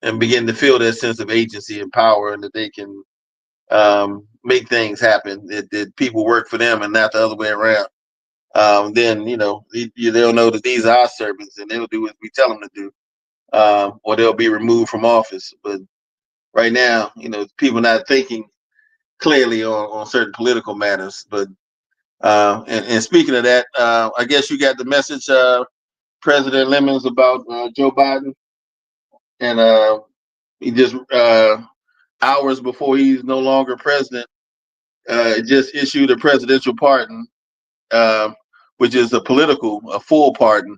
and begin to feel that sense of agency and power, and that they can make things happen. That people work for them and not the other way around. Then they'll know that these are our servants, and they'll do what we tell them to do, or they'll be removed from office. But right now, people not thinking clearly on certain political matters. But and speaking of that, I guess you got the message, President Lemons, about Joe Biden, and he just hours before he's no longer president, just issued a presidential pardon, uh, which is a full pardon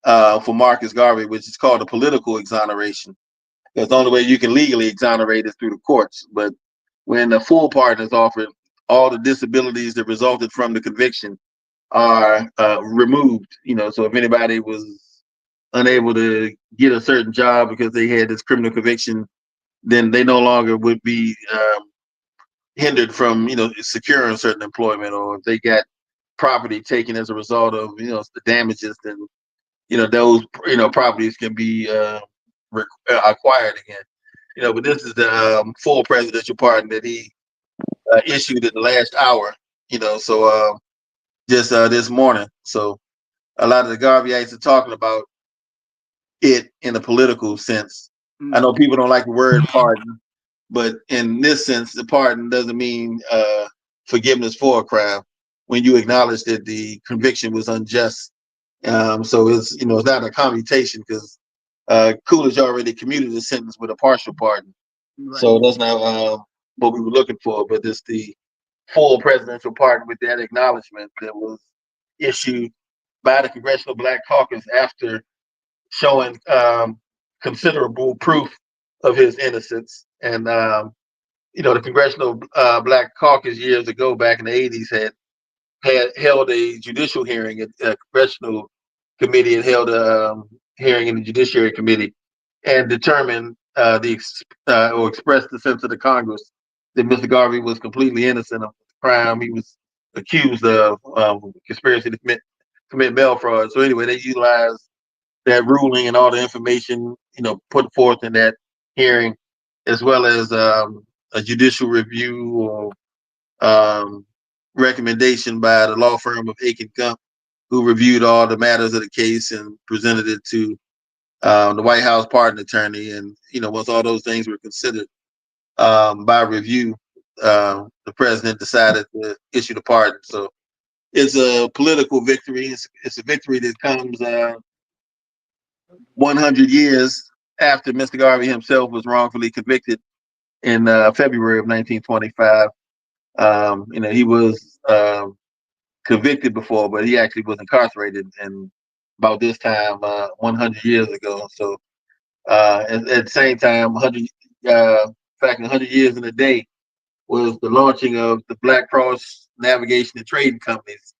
for Marcus Garvey, which is called a political exoneration. Because the only way you can legally exonerate is through the courts. But when a full pardon is offered, all the disabilities that resulted from the conviction are removed. So if anybody was unable to get a certain job because they had this criminal conviction, then they no longer would be hindered from securing certain employment, or if they got property taken as a result of the damages, then those properties can be acquired again. But this is the full presidential pardon that he issued in the last hour. So just this morning. So a lot of the Garveyites are talking about it in a political sense. I know people don't like the word pardon, but in this sense, the pardon doesn't mean forgiveness for a crime when you acknowledge that the conviction was unjust. So it's not a commutation, because Coolidge already commuted the sentence with a partial pardon. Right. So that's not what we were looking for, but it's the full presidential pardon with that acknowledgement that was issued by the Congressional Black Caucus after showing considerable proof of his innocence. And the Congressional Black Caucus years ago, back in the 80s, had held a judicial hearing. A congressional committee had held a hearing in the Judiciary Committee and determined or expressed the sense of the Congress that Mr. Garvey was completely innocent of the crime he was accused of, conspiracy to commit mail fraud. So anyway, they utilized that ruling and all the information put forth in that hearing, as well as a judicial review or recommendation by the law firm of Aiken Gump, who reviewed all the matters of the case and presented it to the White House pardon attorney. And once all those things were considered by review, the president decided to issue the pardon. So it's a political victory. It's a victory that comes 100 years after Mr. Garvey himself was wrongfully convicted in February of 1925. He was convicted before, but he actually was incarcerated in about this time 100 years ago. So at the same time, 100 years in a day was the launching of the Black Cross Navigation and Trading Company's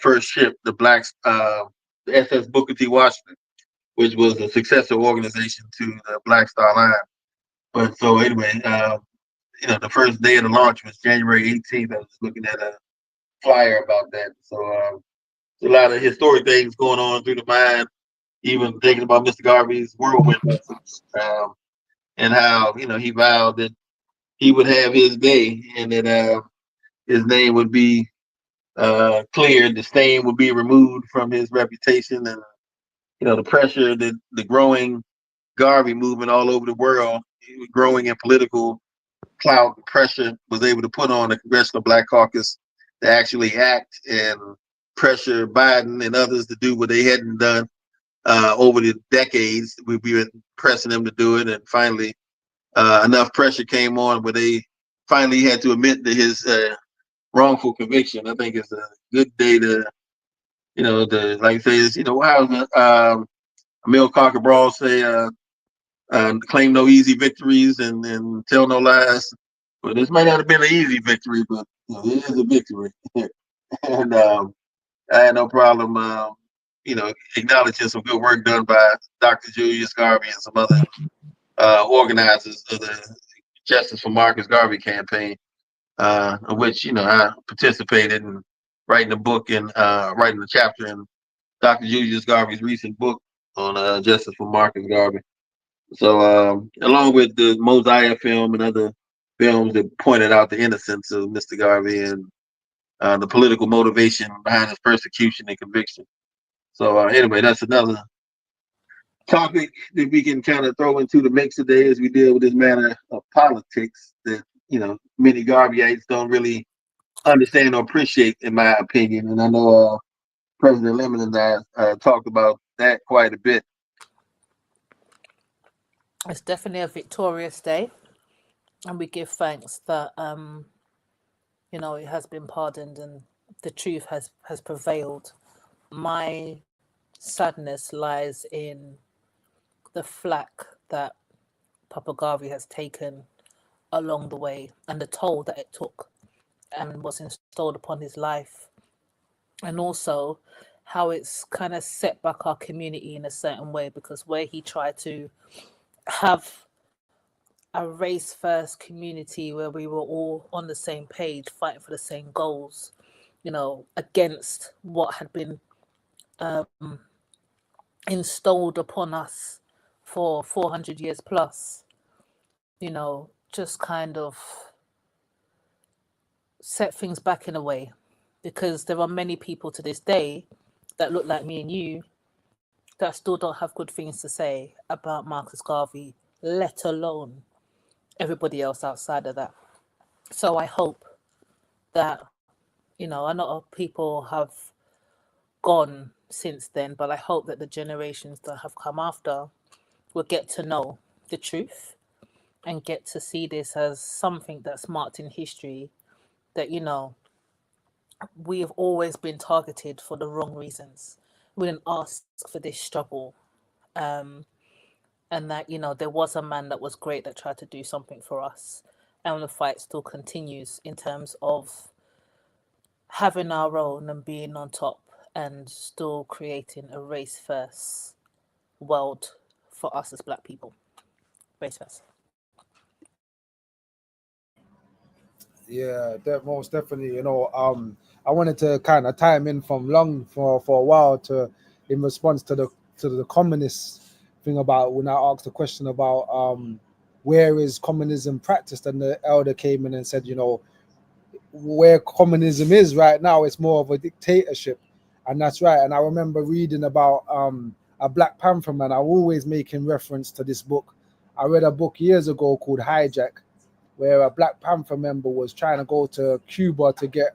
first ship, the SS Booker T. Washington, which was a successor organization to the Black Star Line. But so anyway, the first day of the launch was January 18th. I was looking at a flyer about that. So a lot of historic things going on through the mind, even thinking about Mr. Garvey's whirlwind message, and how he vowed that he would have his day, and that his name would be cleared, the stain would be removed from his reputation, and the pressure that the growing Garvey movement all over the world, growing in political clout and pressure, was able to put on the Congressional Black Caucus to actually act and pressure Biden and others to do what they hadn't done over the decades. We've been pressing them to do it, and finally enough pressure came on where they finally had to admit to his wrongful conviction. I think it's a good day to, like I say, is, how Emil Cocker say, claim no easy victories and tell no lies. But this might not have been an easy victory, but it is a victory. And I had no problem, acknowledging some good work done by Dr. Julius Garvey and some other organizers of the Justice for Marcus Garvey campaign, of which I participated in writing a book and writing a chapter in Dr. Julius Garvey's recent book on Justice for Marcus Garvey. So, along with the Mosiah film and other films that pointed out the innocence of Mr. Garvey and the political motivation behind his persecution and conviction. So, anyway, that's another topic that we can kind of throw into the mix today as we deal with this matter of politics that, many Garveyites don't really understand or appreciate, in my opinion. And I know President Lemon and I talked about that quite a bit. It's definitely a victorious day, and we give thanks that it has been pardoned and the truth has prevailed. My sadness lies in the flack that Papa Garvey has taken along the way and the toll that it took and was installed upon his life, and also how it's kind of set back our community in a certain way, because where he tried to have a race first community where we were all on the same page fighting for the same goals, against what had been installed upon us for 400 years plus, just kind of set things back in a way, because there are many people to this day that look like me and you that still don't have good things to say about Marcus Garvey, let alone everybody else outside of that. So I hope that, a lot of people have gone since then, but I hope that the generations that have come after will get to know the truth and get to see this as something that's marked in history, that, we have always been targeted for the wrong reasons. We didn't ask for this struggle. And that, there was a man that was great that tried to do something for us. And the fight still continues in terms of having our own and being on top and still creating a race first world for us as Black people. Race first. Yeah, that most definitely. I wanted to kind of time in from long for a while to in response to the communist thing about when I asked the question about where is communism practiced, and the elder came in and said, where communism is right now, it's more of a dictatorship, and that's right. And I remember reading about a Black Panther man. I'm always making reference to this book. I read a book years ago called Hijack, where a Black Panther member was trying to go to Cuba to get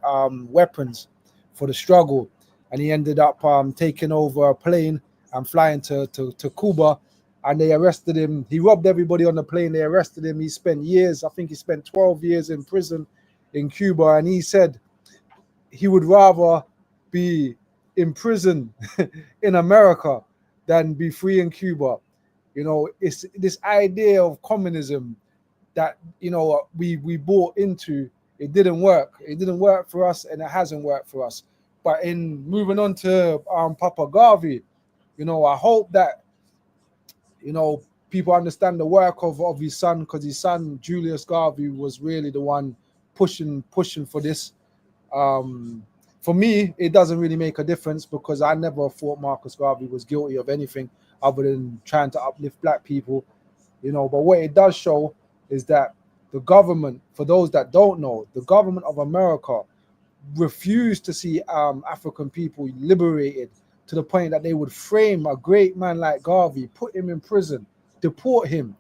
weapons for the struggle, and he ended up taking over a plane and flying to Cuba, and they arrested him. He robbed everybody on the plane. They arrested him. He spent years, I think he spent 12 years in prison in Cuba, and he said he would rather be in prison in America than be free in Cuba. It's this idea of communism that we bought into. It didn't work for us, and it hasn't worked for us. But in moving on to Papa Garvey, I hope that people understand the work of his son, because his son Julius Garvey was really the one pushing for this. um for me, it doesn't really make a difference, because I never thought Marcus Garvey was guilty of anything other than trying to uplift Black people. But what it does show is that the government, for those that don't know, the government of America refused to see African people liberated, to the point that they would frame a great man like Garvey, put him in prison, deport him,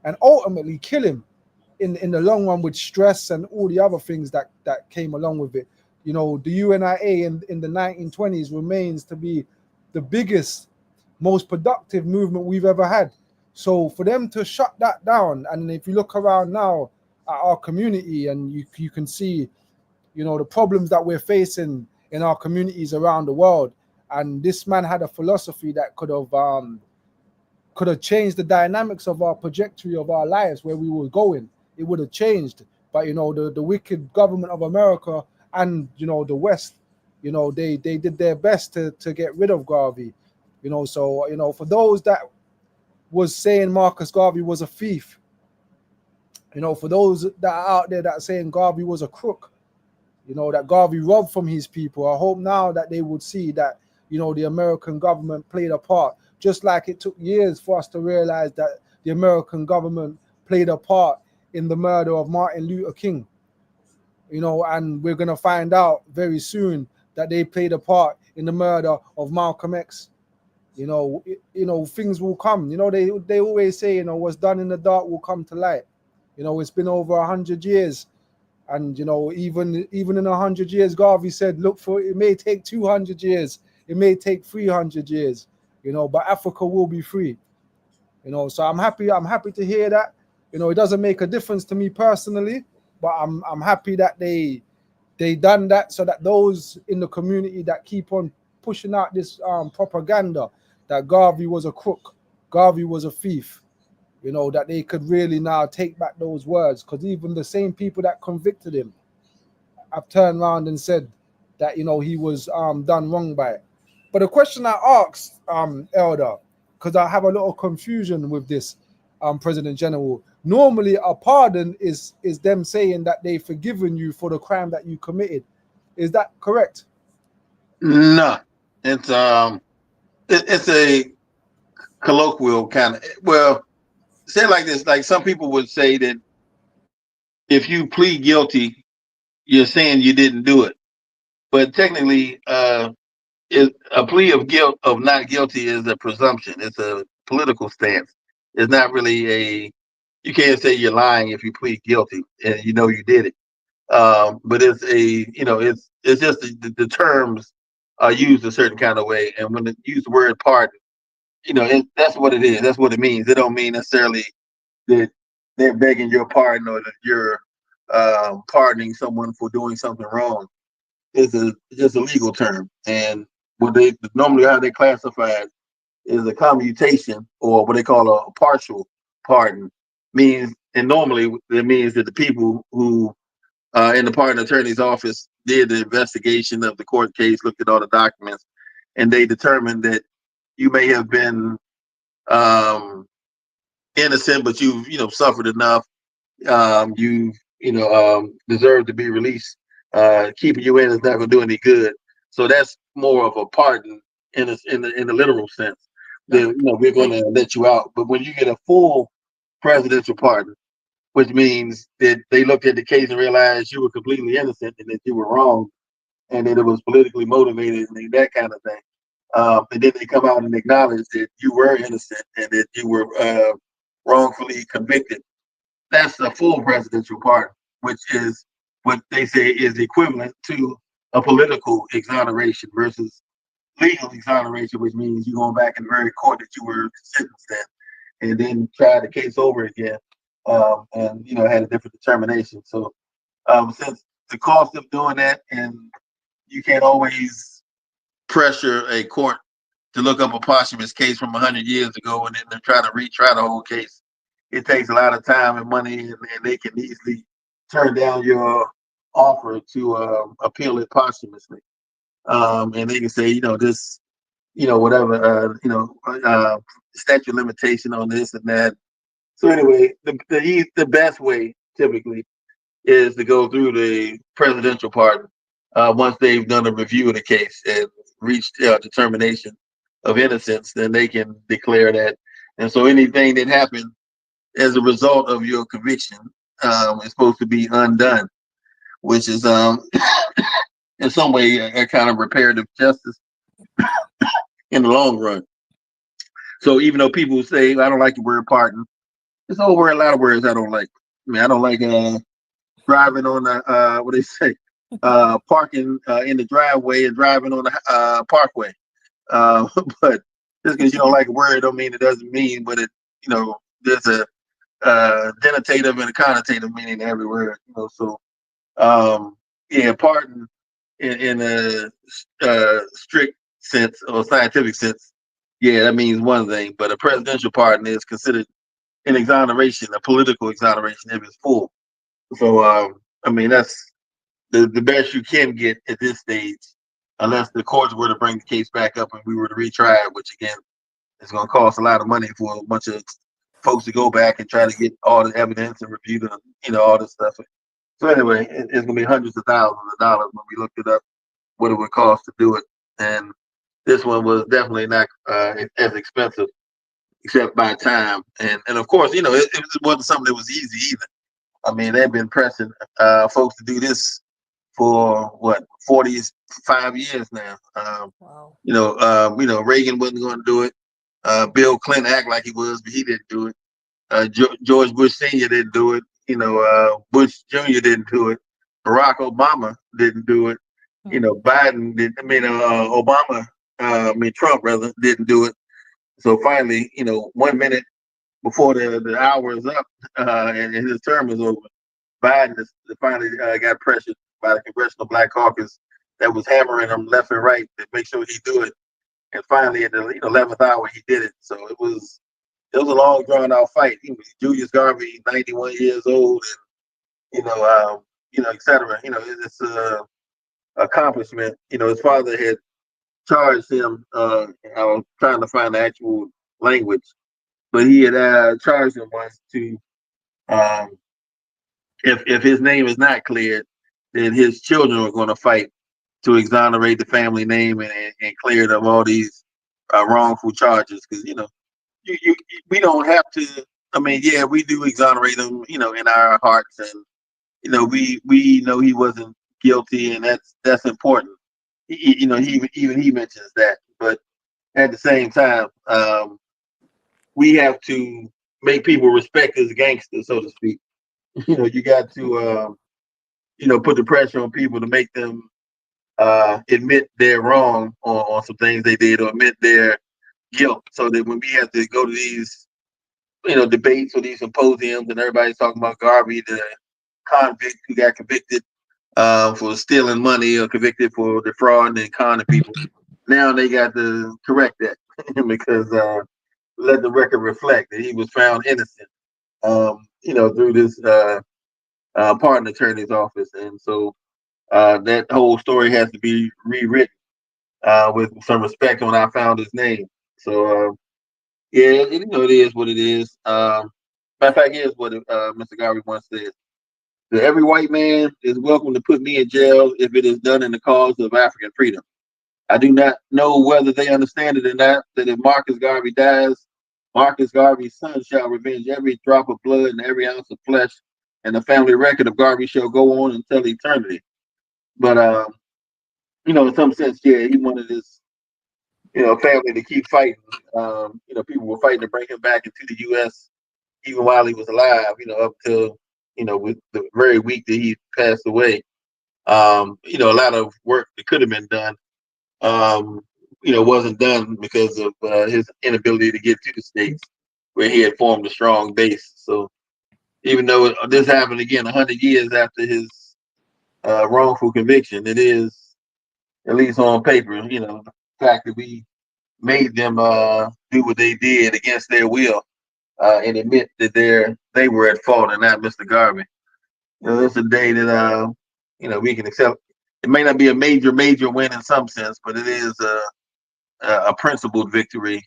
and ultimately kill him in the long run, with stress and all the other things that came along with it. The UNIA in the 1920s remains to be the biggest, most productive movement we've ever had. So for them to shut that down, and if you look around now at our community, and you can see, the problems that we're facing in our communities around the world, and this man had a philosophy that could have changed the dynamics of our trajectory of our lives, where we were going. It would have changed. But the wicked government of America and the West, they did their best to get rid of Garvey. So for those that was saying Marcus Garvey was a thief, for those that are out there that are saying Garvey was a crook, that Garvey robbed from his people, I hope now that they would see that the American government played a part, just like it took years for us to realize that the American government played a part in the murder of Martin Luther King. And we're gonna find out very soon that they played a part in the murder of Malcolm X. Things will come. They always say, what's done in the dark will come to light. It's been over 100 years, and even in 100 years, Garvey said, look for it. It may take 200 years, it may take 300 years, but Africa will be free. So I'm happy to hear that. It doesn't make a difference to me personally, but I'm happy that they done that, so that those in the community that keep on pushing out this propaganda that Garvey was a crook, Garvey was a thief, that they could really now take back those words, because even the same people that convicted him have turned around and said that he was done wrong by it. But the question I asked, Elder, because I have a lot of confusion with this, President General. Normally, a pardon is them saying that they've forgiven you for the crime that you committed. Is that correct? No, it's it's a colloquial kind of. Well, say it like this: like some people would say that if you plead guilty, you're saying you didn't do it, but technically, a plea of guilt of not guilty is a presumption. It's a political stance. It's not really a. You can't say you're lying if you plead guilty and you did it. But it's it's just the terms are used a certain kind of way, and when they use the word pardon, that's what it is. That's what it means. It don't mean necessarily that they're begging your pardon or that you're pardoning someone for doing something wrong. It's just a legal term, and what they normally how they classify it is a commutation, or what they call a partial pardon. Means, and normally it means that the people who in the pardon attorney's office did the investigation of the court case, looked at all the documents, and they determined that you may have been innocent, but you've suffered enough. You deserve to be released. Keeping you in is not going to do any good. So that's more of a pardon in the literal sense. That we're going to let you out. But when you get a full presidential pardon, which means that they looked at the case and realized you were completely innocent and that you were wrong and that it was politically motivated and that kind of thing. And then they come out and acknowledge that you were innocent and that you were wrongfully convicted. That's a full presidential pardon, which is what they say is equivalent to a political exoneration versus legal exoneration, which means you're going back in the very court that you were sentenced in and then try the case over again. And had a different determination. So since the cost of doing that, and you can't always pressure a court to look up a posthumous case from 100 years ago and then they're trying to retry the whole case, it takes a lot of time and money, and they can easily turn down your offer to appeal it posthumously. And they can say, this, whatever, statute limitation on this and that. So anyway, the best way typically is to go through the presidential pardon once they've done a review of the case and reached determination of innocence. Then they can declare that, and so anything that happened as a result of your conviction is supposed to be undone, which is in some way a kind of reparative justice in the long run. So even though people say I don't like the word pardon, there's a lot of words I don't like. I mean, I don't like driving on the what they say, parking in the driveway and driving on the parkway. But just because you don't like a word don't mean it doesn't mean, but there's a denotative and a connotative meaning to every word. So pardon in a strict sense or scientific sense, that means one thing. But a presidential pardon is considered an exoneration, a political exoneration if it's full. So I mean that's the best you can get at this stage, unless the courts were to bring the case back up and we were to retry it, which again is going to cost a lot of money for a bunch of folks to go back and try to get all the evidence and review all this stuff. So anyway, it's going to be hundreds of thousands of dollars when we looked it up, what it would cost to do it. And this one was definitely not as expensive except by time. And of course, it wasn't something that was easy either. I mean, they've been pressing folks to do this for what 45 years now. Wow. Reagan wasn't going to do it. Bill Clinton acted like he was, but he didn't do it. George Bush Sr. didn't do it. Bush Jr. didn't do it. Barack Obama didn't do it. Biden did. Obama. Trump rather didn't do it. So finally, 1 minute before the hour is up and his term is over, Biden finally got pressured by the Congressional Black Caucus that was hammering him left and right to make sure he do it. And finally, at the 11th hour, he did it. So it was a long, drawn out fight. He was Julius Garvey, 91 years old, and et cetera. It's a accomplishment. His father had charged him. I was trying to find the actual language, but he had charged him once to, if his name is not cleared, then his children are going to fight to exonerate the family name and clear it of all these wrongful charges. Because we don't have to. I mean, yeah, we do exonerate him, in our hearts, and we know he wasn't guilty, and that's important. He mentions that, but at the same time, we have to make people respect his gangster, so to speak. You got to put the pressure on people to make them admit they're wrong on some things they did, or admit their guilt, so that when we have to go to these debates or these symposiums and everybody's talking about Garvey, the convict who got convicted for stealing money or convicted for defrauding and conning people, now they got to correct that because let the record reflect that he was found innocent through this pardon attorney's office. And so that whole story has to be rewritten with some respect on our founder's name. So yeah, it is what it is. Matter of fact, here's what Mr. Garvey once said: that every white man is welcome to put me in jail if it is done in the cause of African freedom. I do not know whether they understand it or not, that if Marcus Garvey dies, Marcus Garvey's son shall revenge every drop of blood and every ounce of flesh, and the family record of Garvey shall go on until eternity. But in some sense, yeah, he wanted his family to keep fighting. People were fighting to bring him back into the U.S. even while he was alive. Up till with the very week that he passed away. A lot of work that could have been done, wasn't done because of his inability to get to the States, where he had formed a strong base. So even though this happened again 100 years after his wrongful conviction, it is, at least on paper, the fact that we made them do what they did against their will and admit that they were at fault and not Mr. Garvey. It's a day that we can accept. It may not be a major win in some sense, but it is a principled victory,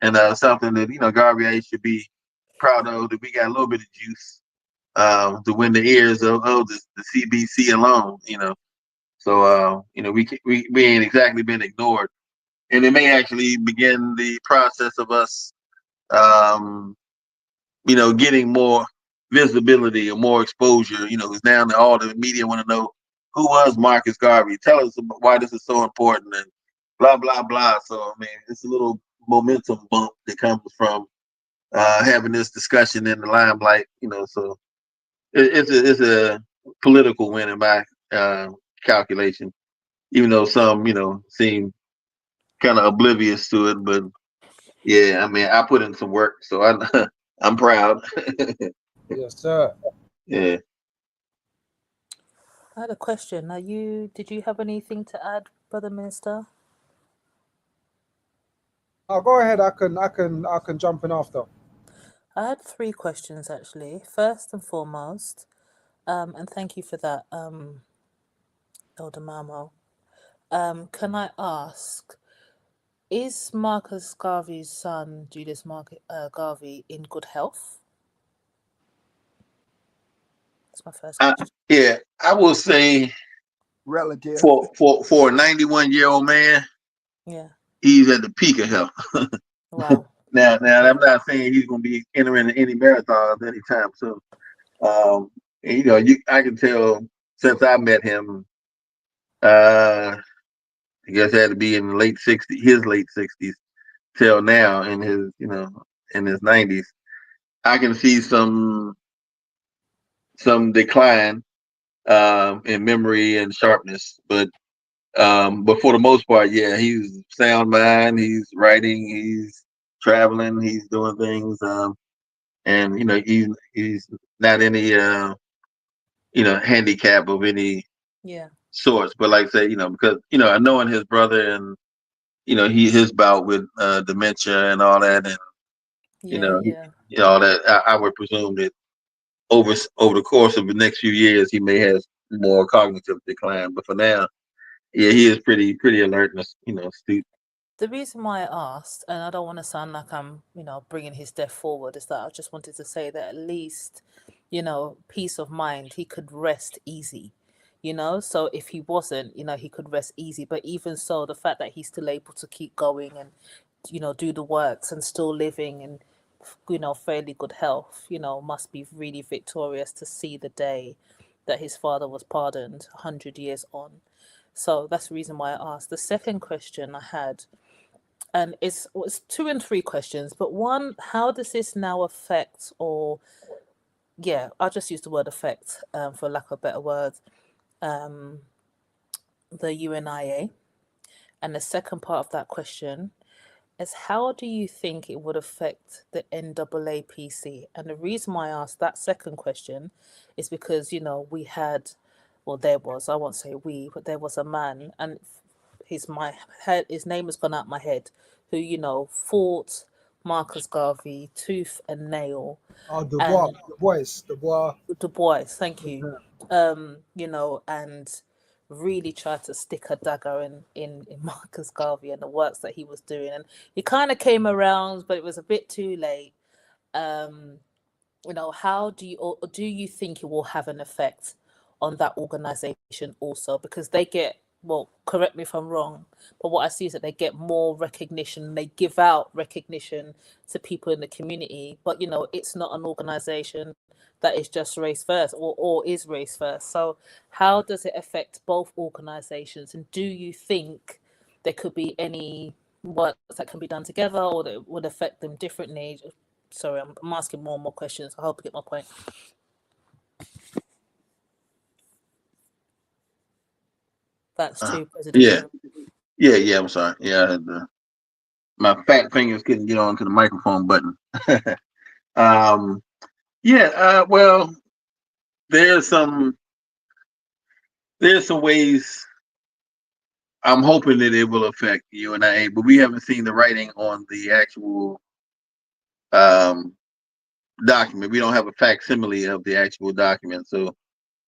and something that Garvey should be proud of. That we got a little bit of juice to win the ears of the CBC alone. So we ain't exactly been ignored, and it may actually begin the process of us getting more visibility or more exposure, because now all the media want to know who was Marcus Garvey. Tell us why this is so important and blah, blah, blah. So, I mean, it's a little momentum bump that comes from having this discussion in the limelight, so it's a political win in my calculation, even though some, seem kind of oblivious to it. But yeah, I mean, I put in some work, so I'm proud. Yes, sir. Yeah. I had a question. Did you have anything to add, Brother Minister? Oh, go ahead. I can jump in after. I had 3 questions actually. First and foremost, and thank you for that, Elder Mamo. Can I ask, is Marcus Garvey's son, Julius Garvey, in good health? That's my first question. Yeah, I will say Relative. for a 91-year-old man, Yeah. he's at the peak of health. Wow. Now, I'm not saying he's going to be entering any marathons anytime soon. And, I can tell since I met him. I guess it had to be in the late '60s, his late '60s, till now in his, in his '90s. I can see some decline in memory and sharpness, but for the most part, yeah, he's sound mind. He's writing. He's traveling. He's doing things. And he's not any handicap of any Yeah, sorts. But like I say, because I knowing his brother and his bout with dementia and all that, and you yeah, know he, yeah. all that. I would presume that over the course of the next few years, he may have more cognitive decline. But for now, yeah, he is pretty alert and astute. The reason why I asked, and I don't want to sound like I'm, bringing his death forward, is that I just wanted to say that at least, peace of mind, he could rest easy, So if he wasn't, he could rest easy. But even so, the fact that he's still able to keep going and, do the works and still living in, fairly good health, must be really victorious to see the day that his father was pardoned 100 years on. So that's the reason why I asked. The second question I had, and it's two and three questions, but one, how does this now affect, or yeah, I'll just use the word affect, for lack of a better word, um, the UNIA? And the second part of that question is, how do you think it would affect the NAAPC? And the reason why I asked that second question is because, we had, well, there was, I won't say we, but there was a man, and his name has gone out my head, who, fought Marcus Garvey tooth and nail, Oh, Dubois, and Dubois. Du Bois, thank you. Yeah. And really tried to stick a dagger in Marcus Garvey and the works that he was doing. And he kind of came around, but it was a bit too late. Um, how do you think it will have an effect on that organization also? Because they get, well, correct me if I'm wrong, but what I see is that they get more recognition, they give out recognition to people in the community, but it's not an organization that is just race first, or is race first. So how does it affect both organizations, and do you think there could be any works that can be done together, or that would affect them differently? Sorry, I'm asking more and more questions. I hope you get my point. That's Uh, two, President yeah, Joe. yeah. I'm sorry. Yeah, I had my fat fingers couldn't get onto the microphone button. um, yeah. Well, there's some there's some ways. I'm hoping that it will affect UNIA, but we haven't seen the writing on the actual um, document. We don't have a facsimile of the actual document. So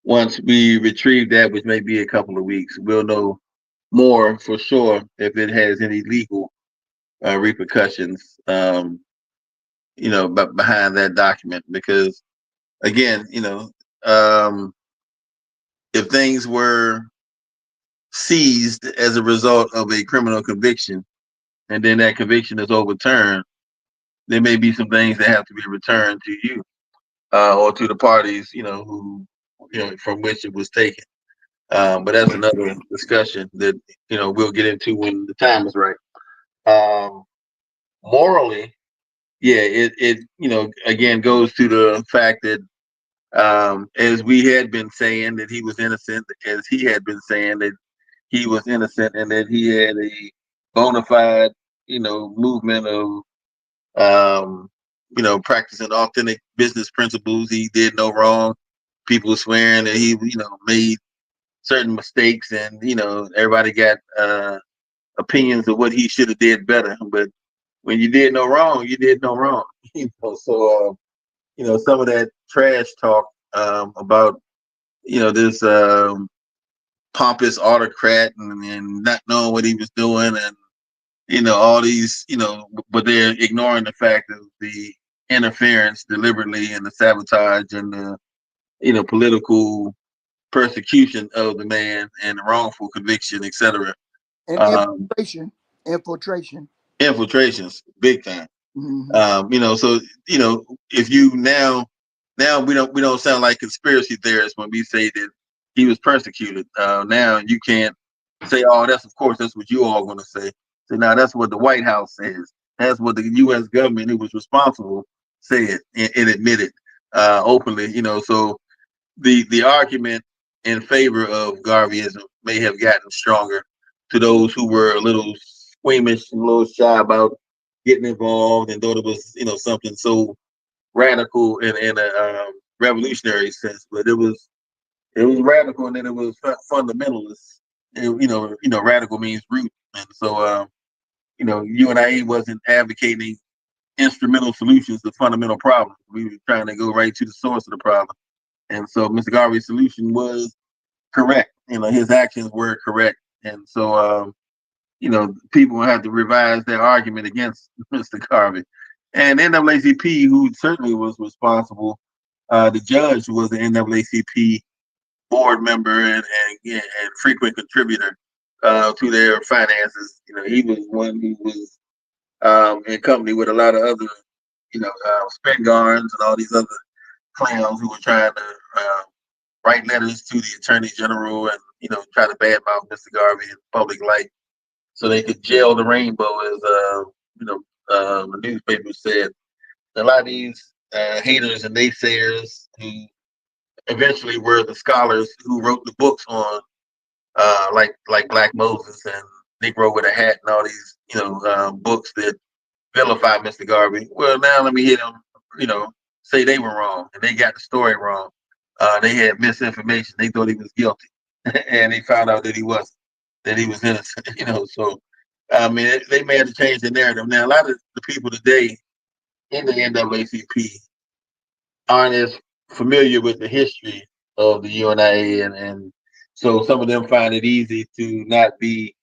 once we retrieve that, which may be a couple of weeks, we'll know more for sure if it has any legal repercussions, but behind that document. Because again, um, if things were seized as a result of a criminal conviction, and then that conviction is overturned, there may be some things that have to be returned to you or to the parties, who, from which it was taken. But that's another discussion that we'll get into when the time is right. Um, Morally, yeah, it again goes to the fact that as we had been saying that he was innocent, as he had been saying that he was innocent, and that he had a bona fide movement of practicing authentic business principles. He did no wrong. People swearing that he made certain mistakes, and everybody got opinions of what he should have did better. But when you did no wrong, you did no wrong. So some of that trash talk about this pompous autocrat and not knowing what he was doing, and all these but they're ignoring the fact of the interference deliberately and the sabotage and the political persecution of the man and the wrongful conviction, etc. And Um, infiltration. Infiltrations, big time. You know, so you know, if you now we don't sound like conspiracy theorists when we say that he was persecuted. Now you can't say, oh, that's of course that's what you all going to say. So now that's what the White House says. That's what the U.S. government who was responsible said and admitted openly. You know, so the argument in favor of Garveyism may have gotten stronger to those who were a little squeamish and a little shy about getting involved and thought it was, you know, something so radical in a revolutionary sense. But it was radical and then it was fundamentalist. You know, radical means root, and so you know, UNIA wasn't advocating instrumental solutions to fundamental problems. We were trying to go right to the source of the problem. And so Mr. Garvey's solution was correct. You know, his actions were correct. And so, you know, people have to revise their argument against Mr. Garvey. And NAACP, who certainly was responsible, the judge was the NAACP board member and frequent contributor to their finances. You know, he was one who was in company with a lot of other, you know, Spengarns and all these other clowns who were trying to write letters to the attorney general and, you know, try to badmouth Mr. Garvey in public light so they could jail the rainbow, as you know, the newspaper said. A lot of these haters and naysayers who eventually were the scholars who wrote the books on like Black Moses and Negro with a Hat and all these, you know, books that vilify Mr. Garvey. Well, now let me hear them, you know, say they were wrong and they got the story wrong. They had misinformation. They thought he was guilty, and they found out that he wasn't, that he was innocent. You know, so I mean, they may have to change the narrative. Now, a lot of the people today in the NAACP aren't as familiar with the history of the UNIA, and so some of them find it easy to not be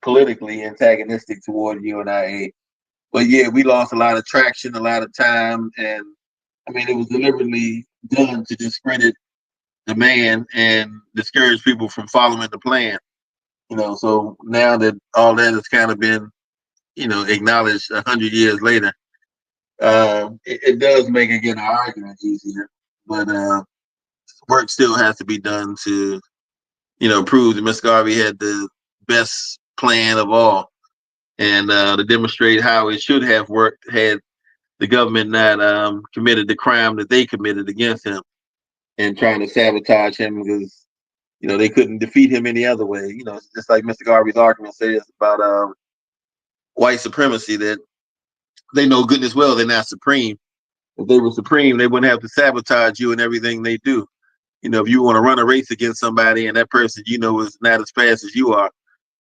politically antagonistic toward UNIA. But yeah, we lost a lot of traction, a lot of time, and I mean, it was deliberately done to discredit the man and discourage people from following the plan. You know, so now that all that has kind of been, you know, acknowledged 100 years later, it does make again our argument easier. But work still has to be done to, you know, prove that Mr. Garvey had the best plan of all, and to demonstrate how it should have worked had the government not committed the crime that they committed against him and trying to sabotage him because, you know, they couldn't defeat him any other way. You know, just like Mr. Garvey's argument says about white supremacy, that they know goodness well they're not supreme. If they were supreme, they wouldn't have to sabotage you in everything they do. You know, if you want to run a race against somebody and that person, you know, is not as fast as you are,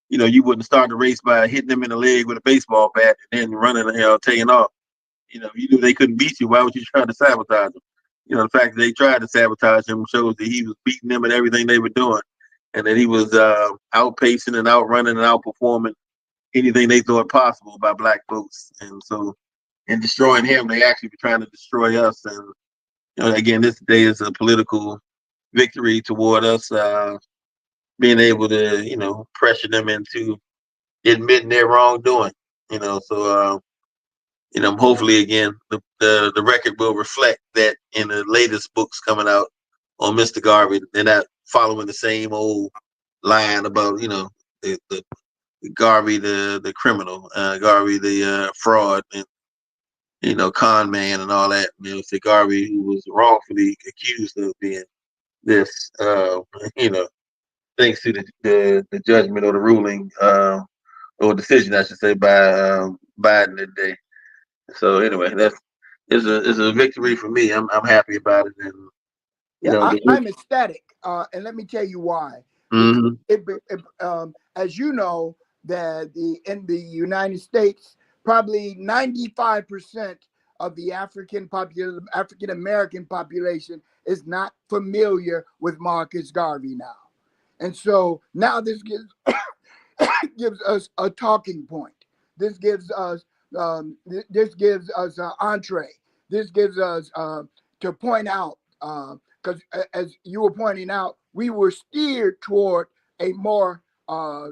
you know, you wouldn't start the race by hitting them in the leg with a baseball bat and then running the hell, taking off. You know, you knew they couldn't beat you. Why would you try to sabotage them? You know, the fact that they tried to sabotage him shows that he was beating them at everything they were doing, and that he was outpacing and outrunning and outperforming anything they thought possible by black folks. And so, in destroying him, they actually were trying to destroy us. And you know, again, this day is a political victory toward us being able to, you know, pressure them into admitting their wrongdoing. You know, so you know, hopefully again the record will reflect that in the latest books coming out on Mr. Garvey. They're not following the same old line about, you know, the Garvey the criminal, Garvey the fraud, and you know, con man and all that. You know, it's Garvey who was wrongfully accused of being this. You know, thanks to the judgment or the ruling or decision, I should say, by Biden today. So anyway, that's is a victory for me. I'm happy about it, and you Yeah, know, I'm ecstatic, and let me tell you why. mm-hmm. As you know, that in the United States, probably 95% of the African American population is not familiar with Marcus Garvey now, and so now this gives gives us a talking point. This gives us an entree. This gives us to point out, because as you were pointing out, we were steered toward a more a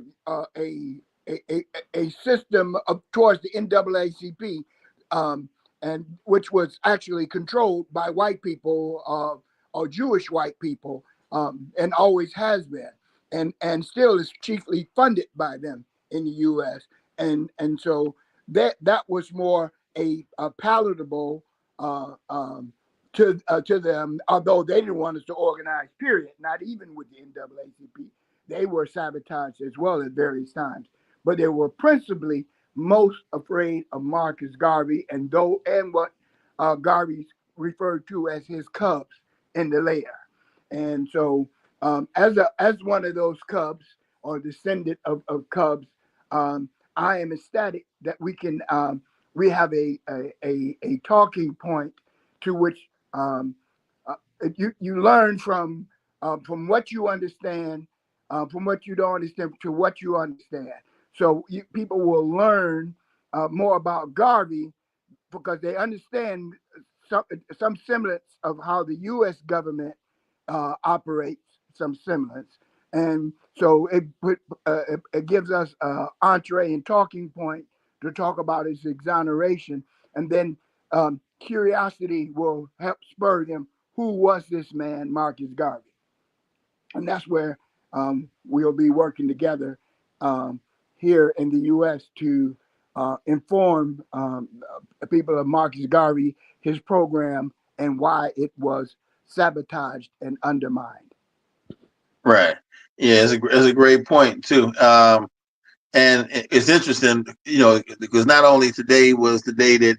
system of towards the NAACP and which was actually controlled by white people or Jewish white people, and always has been, and still is chiefly funded by them in the U.S. And so that was more a palatable to them, although they didn't want us to organize. Period. Not even with the NAACP, they were sabotaged as well at various times, but they were principally most afraid of Marcus Garvey and what Garvey referred to as his cubs in the lair. And so, as one of those cubs or descendant of cubs, I am ecstatic that we have a talking point to which you learn from what you understand, from what you don't understand to what you understand. So people will learn more about Garvey because they understand some semblance of how the U.S. government operates, some semblance, and so it gives us entree and talking point to talk about his exoneration, and then curiosity will help spur them. Who was this man, Marcus Garvey? And that's where we'll be working together here in the U.S. to inform people of Marcus Garvey, his program, and why it was sabotaged and undermined. Right. Yeah, it's a great point too. And it's interesting, because not only today was the day that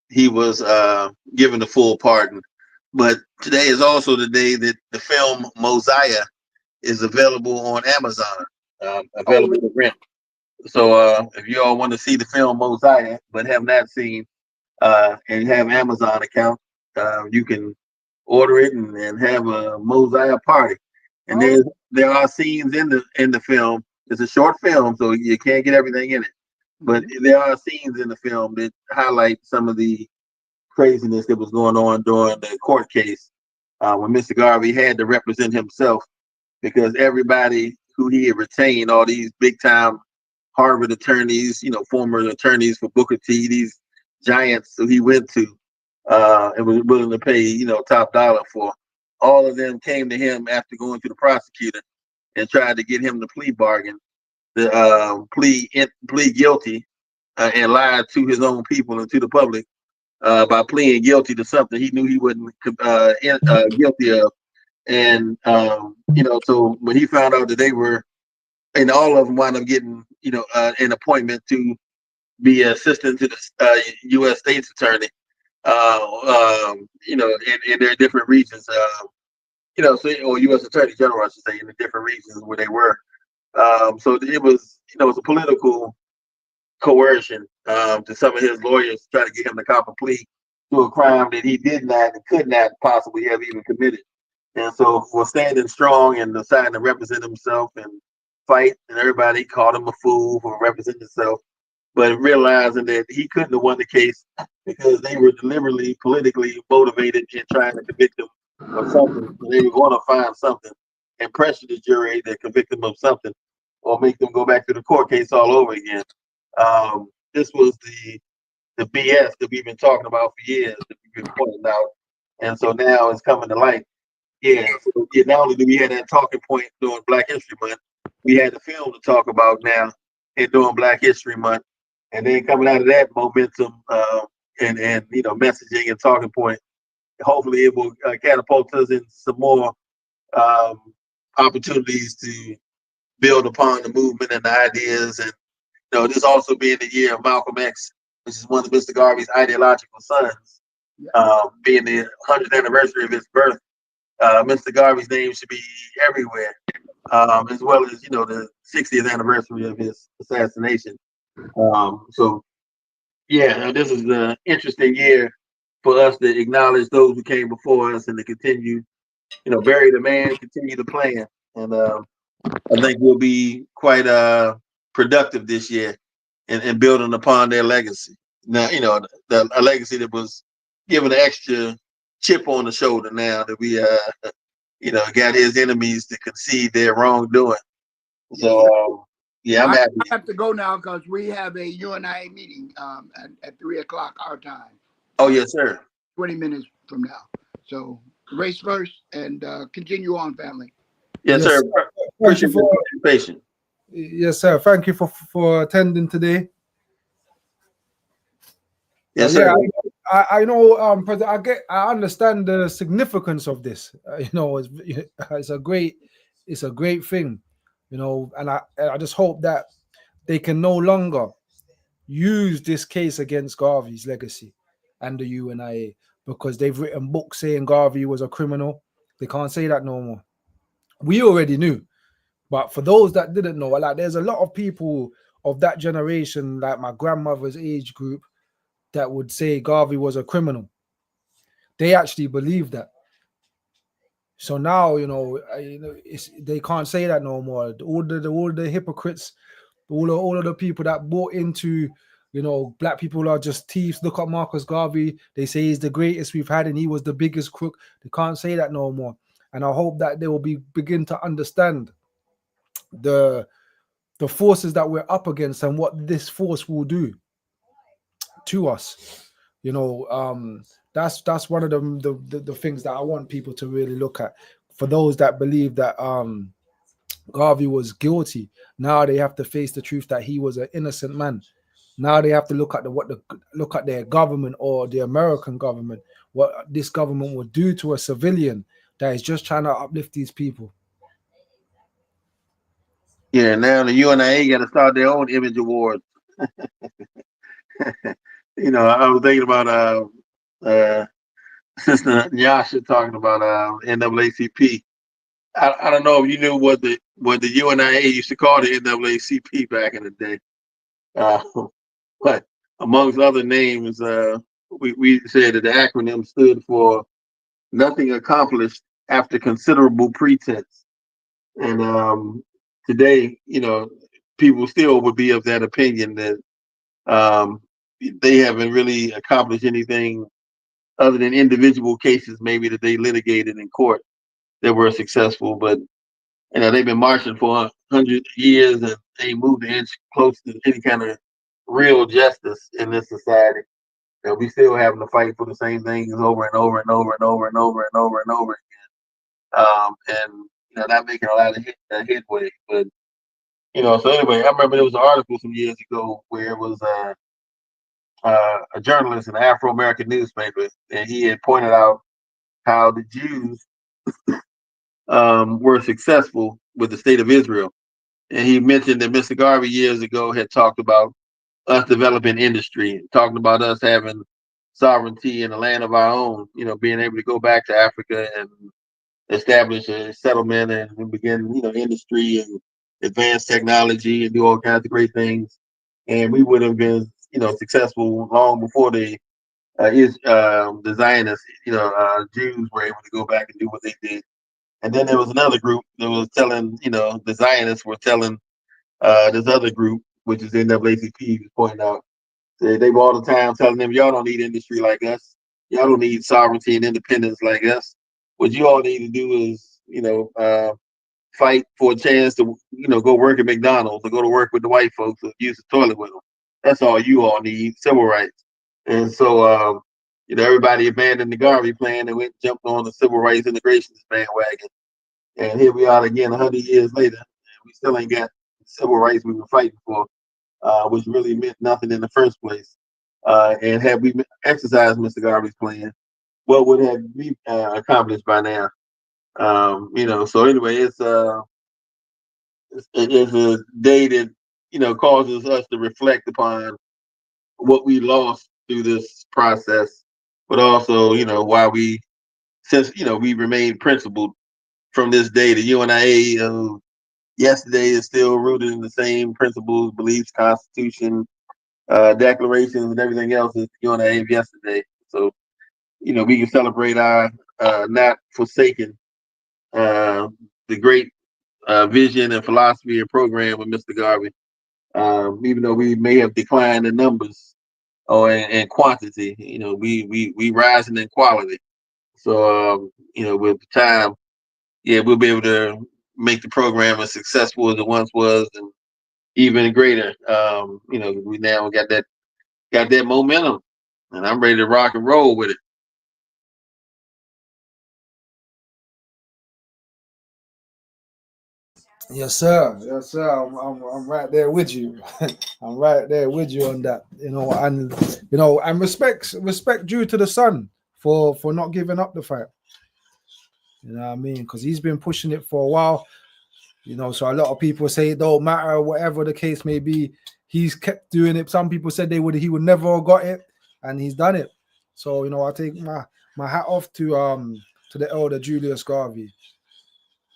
he was given the full pardon, but today is also the day that the film Mosiah is available on Amazon, available to rent. So if you all want to see the film Mosiah but have not seen and have Amazon account, you can order it and have a Mosiah party. And there are scenes in the film. It's a short film, so you can't get everything in it. But there are scenes in the film that highlight some of the craziness that was going on during the court case when Mr. Garvey had to represent himself because everybody who he had retained, all these big time Harvard attorneys, former attorneys for Booker T, these giants who he went to and was willing to pay, top dollar for. All of them came to him after going to the prosecutor and tried to get him to plea bargain, the plead guilty, and lied to his own people and to the public by pleading guilty to something he knew he wasn't guilty of. And so when he found out that they were, and all of them wound up getting, an appointment to be assistant to the U.S. State's attorney, in their different regions, or U.S. Attorney General, I should say, in the different regions where they were. So it was, it was a political coercion to some of his lawyers to try to get him to cop a plea to a crime that he did not and could not possibly have even committed. And so for standing strong and deciding to represent himself and fight, and everybody called him a fool for representing himself, but realizing that he couldn't have won the case because they were deliberately politically motivated in trying to convict him of something. They were going to find something and pressure the jury to convict him of something or make them go back to the court case all over again. This was the BS that we've been talking about for years that we've been pointing out. And so now it's coming to light. Yeah, so not only do we have that talking point during Black History Month, we had the film to talk about now and during Black History Month. And then coming out of that momentum and messaging and talking point, hopefully it will catapult us in some more opportunities to build upon the movement and the ideas. And this also being the year of Malcolm X, which is one of Mr. Garvey's ideological sons, being the 100th anniversary of his birth. Mr. Garvey's name should be everywhere, as well as the 60th anniversary of his assassination. So yeah, this is an interesting year for us to acknowledge those who came before us and to continue, bury the man, continue the plan, and I think we'll be quite productive this year in building upon their legacy. Now, a legacy that was given an extra chip on the shoulder now that we got his enemies to concede their wrongdoing. So Yeah, I'm I happy. have to go now because we have a UNIA meeting at 3 o'clock our time. Oh, yes, sir. 20 minutes from now. So race first and continue on, family. Yes, Yes, sir. sir. Thank you Appreciate your for participation. yes, sir. Thank you for attending today. Yes, sir. Yeah, I know, President. I understand the significance of this. It's a great thing, and I just hope that they can no longer use this case against Garvey's legacy and the UNIA because they've written books saying Garvey was a criminal. They can't say that no more. We already knew, but for those that didn't know, like there's a lot of people of that generation, like my grandmother's age group, that would say Garvey was a criminal. They actually believe that. So now, they can't say that no more. All the hypocrites, all of the people that bought into, black people are just thieves. Look at Marcus Garvey. They say he's the greatest we've had and he was the biggest crook. They can't say that no more. And I hope that they will begin to understand the forces that we're up against and what this force will do to us. That's one of the things that I want people to really look at. For those that believe that Garvey was guilty, now they have to face the truth that he was an innocent man. Now they have to look at their government or the American government, what this government would do to a civilian that is just trying to uplift these people. Yeah, now the UNIA got to start their own image awards. I was thinking about Sister Nyasha talking about NAACP. I don't know if you knew what the UNIA used to call the NAACP back in the day, uh, but amongst other names, we said that the acronym stood for nothing accomplished after considerable pretense. And today, people still would be of that opinion that um, they haven't really accomplished anything other than individual cases, maybe that they litigated in court that were successful. But they've been marching for 100 years and they moved an inch close to any kind of real justice in this society. And we still having to fight for the same things over and over and over and over and over and over and over again. And not making a lot of headway. But so anyway, I remember there was an article some years ago where it was a journalist in an Afro-American newspaper, and he had pointed out how the Jews were successful with the state of Israel. And he mentioned that Mr. Garvey years ago had talked about us developing industry, talking about us having sovereignty in a land of our own, being able to go back to Africa and establish a settlement and begin, industry and advanced technology and do all kinds of great things. And we would have been, successful long before the Zionists, Jews were able to go back and do what they did. And then there was another group that was telling, the Zionists were telling this other group, which is NAACP, was pointing out, they were all the time telling them, y'all don't need industry like us. Y'all don't need sovereignty and independence like us. What you all need to do is, fight for a chance to, go work at McDonald's or go to work with the white folks or use the toilet with them. That's all you all need, civil rights. And so, everybody abandoned the Garvey plan and went jumped on the civil rights integration bandwagon. And here we are again 100 years later, and we still ain't got the civil rights we were fighting for, which really meant nothing in the first place. And had we exercised Mr. Garvey's plan, what would have we accomplished by now? So anyway, it's a day that causes us to reflect upon what we lost through this process, but also why since we remain principled from this day. The UNIA yesterday is still rooted in the same principles, beliefs, constitution, declarations, and everything else as the UNIA of yesterday. So we can celebrate our not forsaking the great vision and philosophy and program of Mr. Garvey. Even though we may have declined in numbers or in quantity, we rising in quality. So with time, yeah, we'll be able to make the program as successful as it once was, and even greater. We now got that momentum, and I'm ready to rock and roll with it. Yes, sir. Yes, sir. I'm right there with you. I'm right there with you on that. And respect due to the son for not giving up the fight. You know what I mean? Because he's been pushing it for a while. So a lot of people say it don't matter, whatever the case may be. He's kept doing it. Some people said he would never have got it, and he's done it. So I take my hat off to the elder Julius Garvey.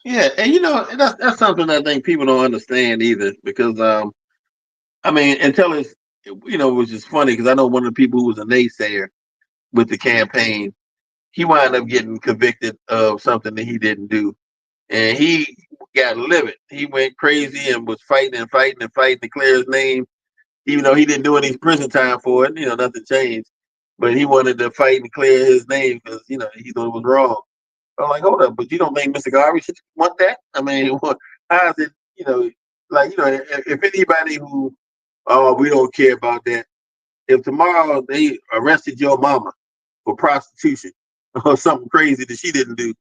Yeah, and that's something I think people don't understand either, because until it's which is funny because I know one of the people who was a naysayer with the campaign, he wound up getting convicted of something that he didn't do, and he got livid. He went crazy and was fighting and fighting and fighting to clear his name, even though he didn't do any prison time for it. Nothing changed, but he wanted to fight and clear his name because he thought it was wrong. I'm like, hold up, but you don't think Mr. Garvey should want that? I mean, how is it? If anybody who, oh, we don't care about that. If tomorrow they arrested your mama for prostitution or something crazy that she didn't do,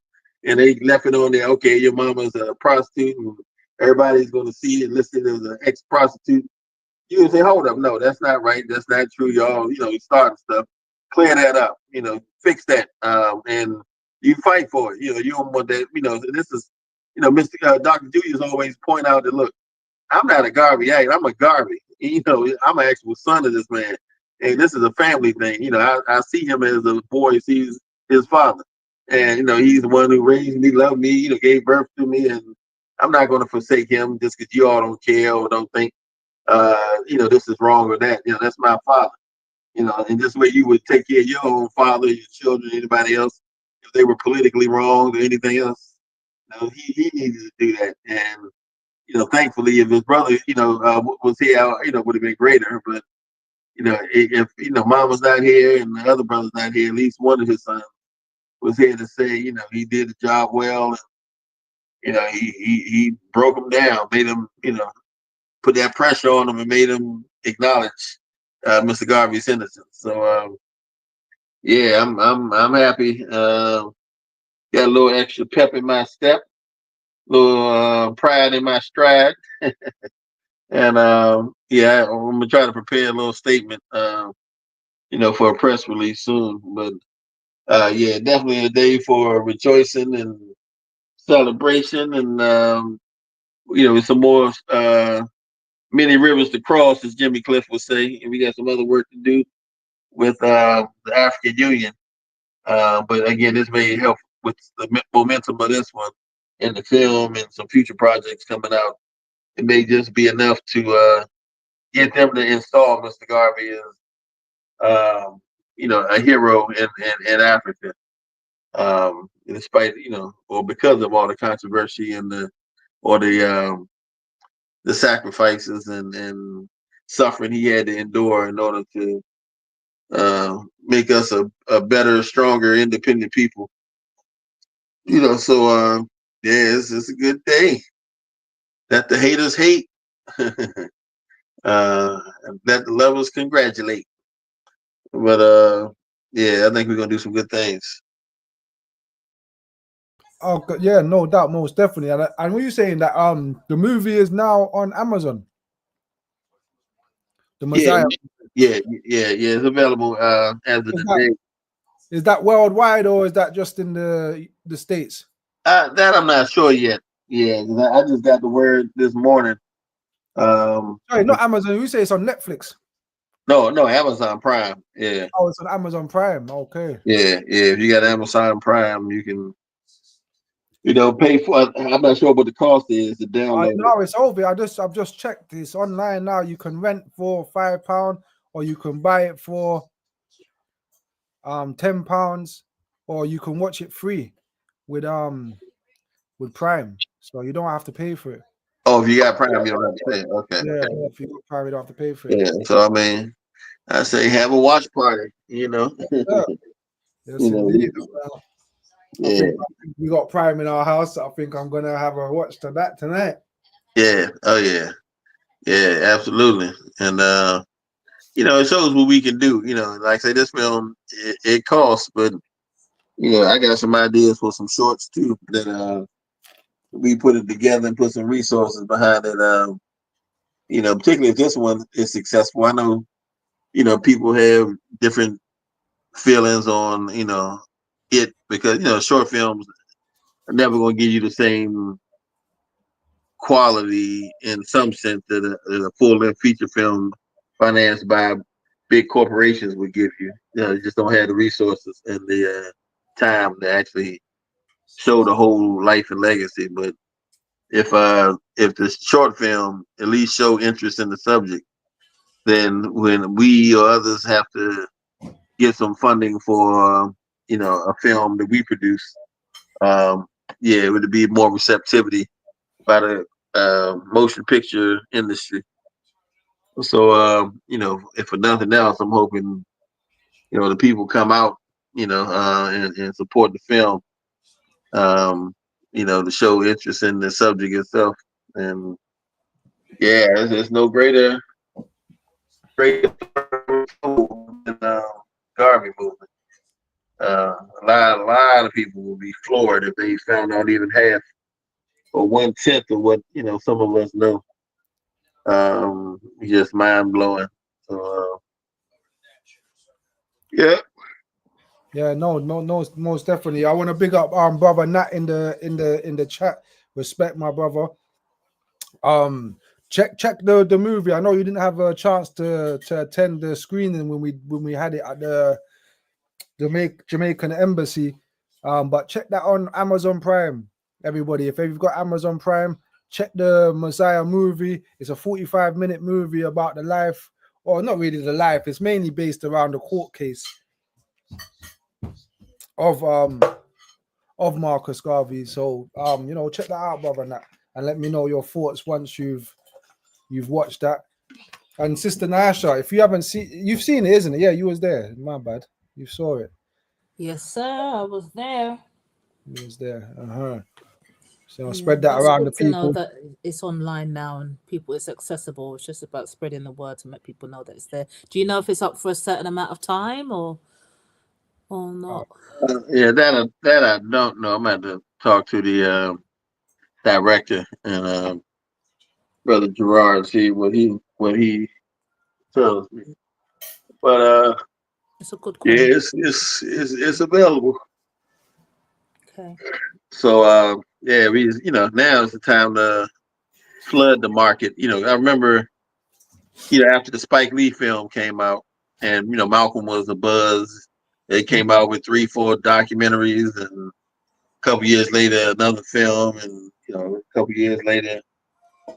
and they left it on there, okay, your mama's a prostitute, and everybody's going to see it listed as an ex-prostitute, you would say, hold up, no, that's not right. That's not true. Y'all, you starting stuff. Clear that up. Fix that. And you fight for it. You don't want that. This is, Mr. Dr. Julius always point out that, look, I'm not a Garvey. I'm a Garvey. I'm an actual son of this man. And this is a family thing. I see him as a boy sees his father. And, he's the one who raised me, loved me, gave birth to me. And I'm not going to forsake him just because you all don't care or don't think this is wrong or that. That's my father. And this way you would take care of your own father, your children, anybody else, if they were politically wrong or anything else. He needed to do that. And, thankfully, if his brother, was here, would have been greater. But, if, mom was not here and the other brother's not here, at least one of his sons was here to say, he did the job well. And, he broke him down, made him, put that pressure on him and made him acknowledge Mr. Garvey's innocence. So yeah, I'm happy. Got a little extra pep in my step, a little pride in my stride, and yeah, I'm gonna try to prepare a little statement, for a press release soon. But yeah, definitely a day for rejoicing and celebration, and some more many rivers to cross, as Jimmy Cliff would say, and we got some other work to do with the African Union. But again, this may help with the momentum of this one and the film and some future projects coming out. It may just be enough to get them to install Mr. Garvey as a hero in Africa. Despite or because of all the controversy and the sacrifices and suffering he had to endure in order to make us a better, stronger, independent people. So yeah, it's a good day. That the haters hate, that the lovers congratulate. But yeah, I think we're gonna do some good things. Oh yeah, no doubt, most definitely. And were you saying that the movie is now on Amazon? The Yeah, Messiah. yeah. It's available as of today. Is that worldwide or is that just in the States? That I'm not sure yet. Yeah, 'cause I just got the word this morning. Sorry, not Amazon. You say it's on Netflix. No, Amazon Prime. Yeah. Oh, it's on Amazon Prime. Okay. Yeah. If you got Amazon Prime, you can, pay for. I'm not sure what the cost is to download it. No, it's over. I've just checked. It's online now. You can rent for £5, or you can buy it for £10, or you can watch it free with Prime. So you don't have to pay for it. Oh, if you got Prime, you don't have to pay. Okay. Yeah, if you got Prime, you don't have to pay for it. Yeah. So I mean, I say have a watch party. Yeah. Yes, indeed. I Yeah. think we got Prime in our house. I think I'm gonna have a watch to that tonight. Yeah. Oh yeah. Yeah, absolutely. And it shows what we can do. Like I say, this film it costs, but I got some ideas for some shorts too that we put it together and put some resources behind it. Particularly if this one is successful. I know, people have different feelings on, it because, short films are never going to give you the same quality in some sense that a full length feature film financed by big corporations would give you. You just don't have the resources and the time to actually show the whole life and legacy. But if the short film at least show interest in the subject, then when we or others have to get some funding for a film that we produce, um, yeah, it would be more receptivity by the motion picture industry. So if for nothing else, I'm hoping the people come out, and support the film, um, to show interest in the subject itself. And yeah, there's no greater tool than Garvey movement. A lot of people will be floored if they found out even half or 1/10 of what some of us know. Just mind blowing. So yeah, Yeah, no, no, no, most definitely. I want to big up brother Nat in the chat. Respect my brother. Check the movie. I know you didn't have a chance to attend the screening when we had it at the Jamaican embassy. But check that on Amazon Prime, everybody. If you've got Amazon Prime, check the Messiah movie. It's a 45-minute movie about the life, or not really the life. It's mainly based around the court case of Marcus Garvey. So check that out, brother, and let me know your thoughts once you've watched that. And Sister Nasha, if you haven't seen, you've seen it, isn't it? Yeah, you was there. My bad, you saw it. Yes, sir. I was there. You was there. So Yeah, spread that it's around the good to know people. that it's online now and people it's accessible. It's just about spreading the word to make people know that it's there. Do you know if it's up for a certain amount of time or Uh, not? yeah, that I don't know. I'm going to talk to the director and brother Gerard, see what he tells me. But It's a good yeah, coin. it's available. Okay. So yeah, now is the time to flood the market. I remember after the Spike Lee film came out, and Malcolm was a buzz. They came out with 3, 4 documentaries, and a couple years later another film, and a couple years later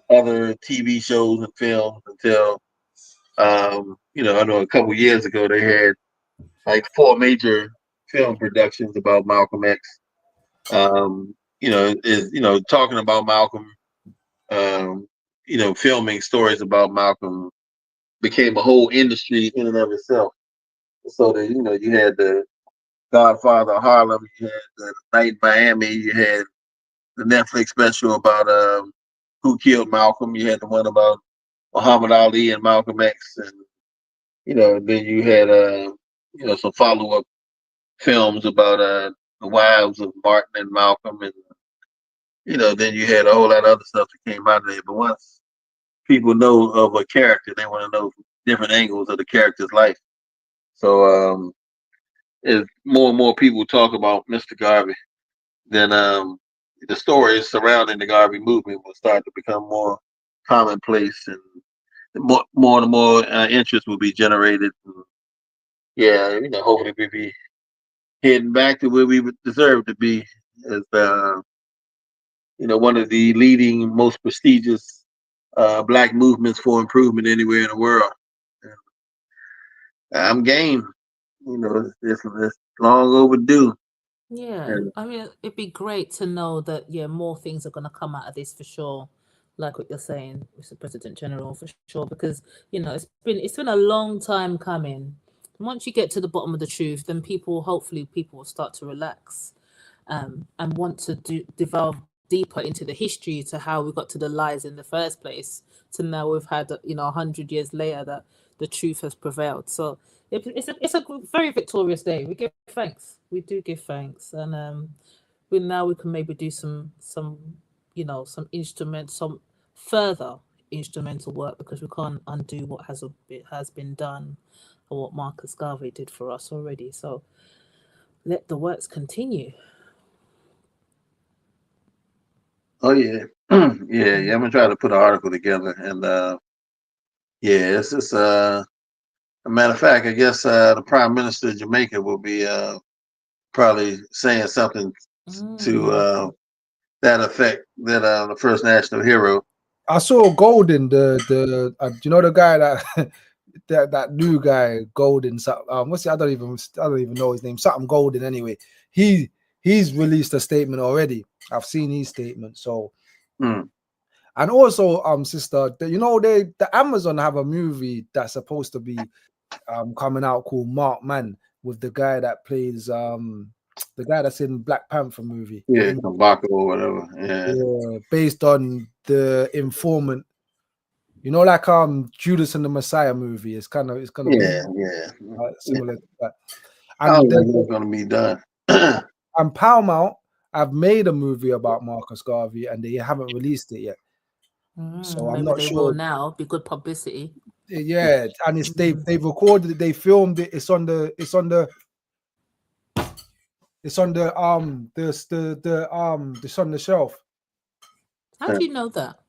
other TV shows and films until I know a couple years ago they had like 4 major film productions about Malcolm X. Is talking about Malcolm, filming stories about Malcolm became a whole industry in and of itself. So that you had the Godfather of Harlem, you had the Night in Miami, you had the Netflix special about who killed Malcolm, you had the one about Muhammad Ali and Malcolm X, and then you had some follow up films about the wives of Martin and Malcolm, and then you had a whole lot of other stuff that came out of there. But once people know of a character, they want to know different angles of the character's life. So as more and more people talk about Mr. Garvey, then the stories surrounding the Garvey movement will start to become more commonplace, and and more interest will be generated. And yeah, hopefully we'll be heading back to where we would deserve to be as one of the leading, most prestigious black movements for improvement anywhere in the world. And I'm game. It's long overdue. Yeah, And I mean, it'd be great to know that, yeah, more things are going to come out of this for sure. Like what you're saying, Mr. President General, for sure, because it's been a long time coming. Once you get to the bottom of the truth, then hopefully people will start to relax, and want to devolve deeper into the history to how we got to the lies in the first place, to now we've had 100 years later that the truth has prevailed. So it's a very victorious day. We give thanks. We do give thanks, and we can maybe do some instrument, some further instrumental work, because we can't undo what has been done, or what Marcus Garvey did for us already. So let the works continue. Oh yeah, yeah. I'm gonna try to put an article together, and yeah, it's just a matter of fact. I guess the Prime Minister of Jamaica will be probably saying something to that effect. That the first national hero. I saw Golden, the you know the guy that that new guy Golden. What's it? I don't even know his name. Something Golden anyway. He's released a statement already. I've seen his statement. So, and also sister, the Amazon have a movie that's supposed to be coming out called Mark Man, with the guy that plays the guy that's in Black Panther movie. Yeah, Kabaka or whatever. Yeah, based on the Informant. Like Judas and the Messiah movie. It's gonna be similar to that. And then it's gonna be done. and Paramount have made a movie about Marcus Garvey, and they haven't released it yet. So I'm maybe not they sure. will now. Be good publicity. Yeah, and they've recorded it, they filmed it. It's on the it's on the shelf. How do you know that?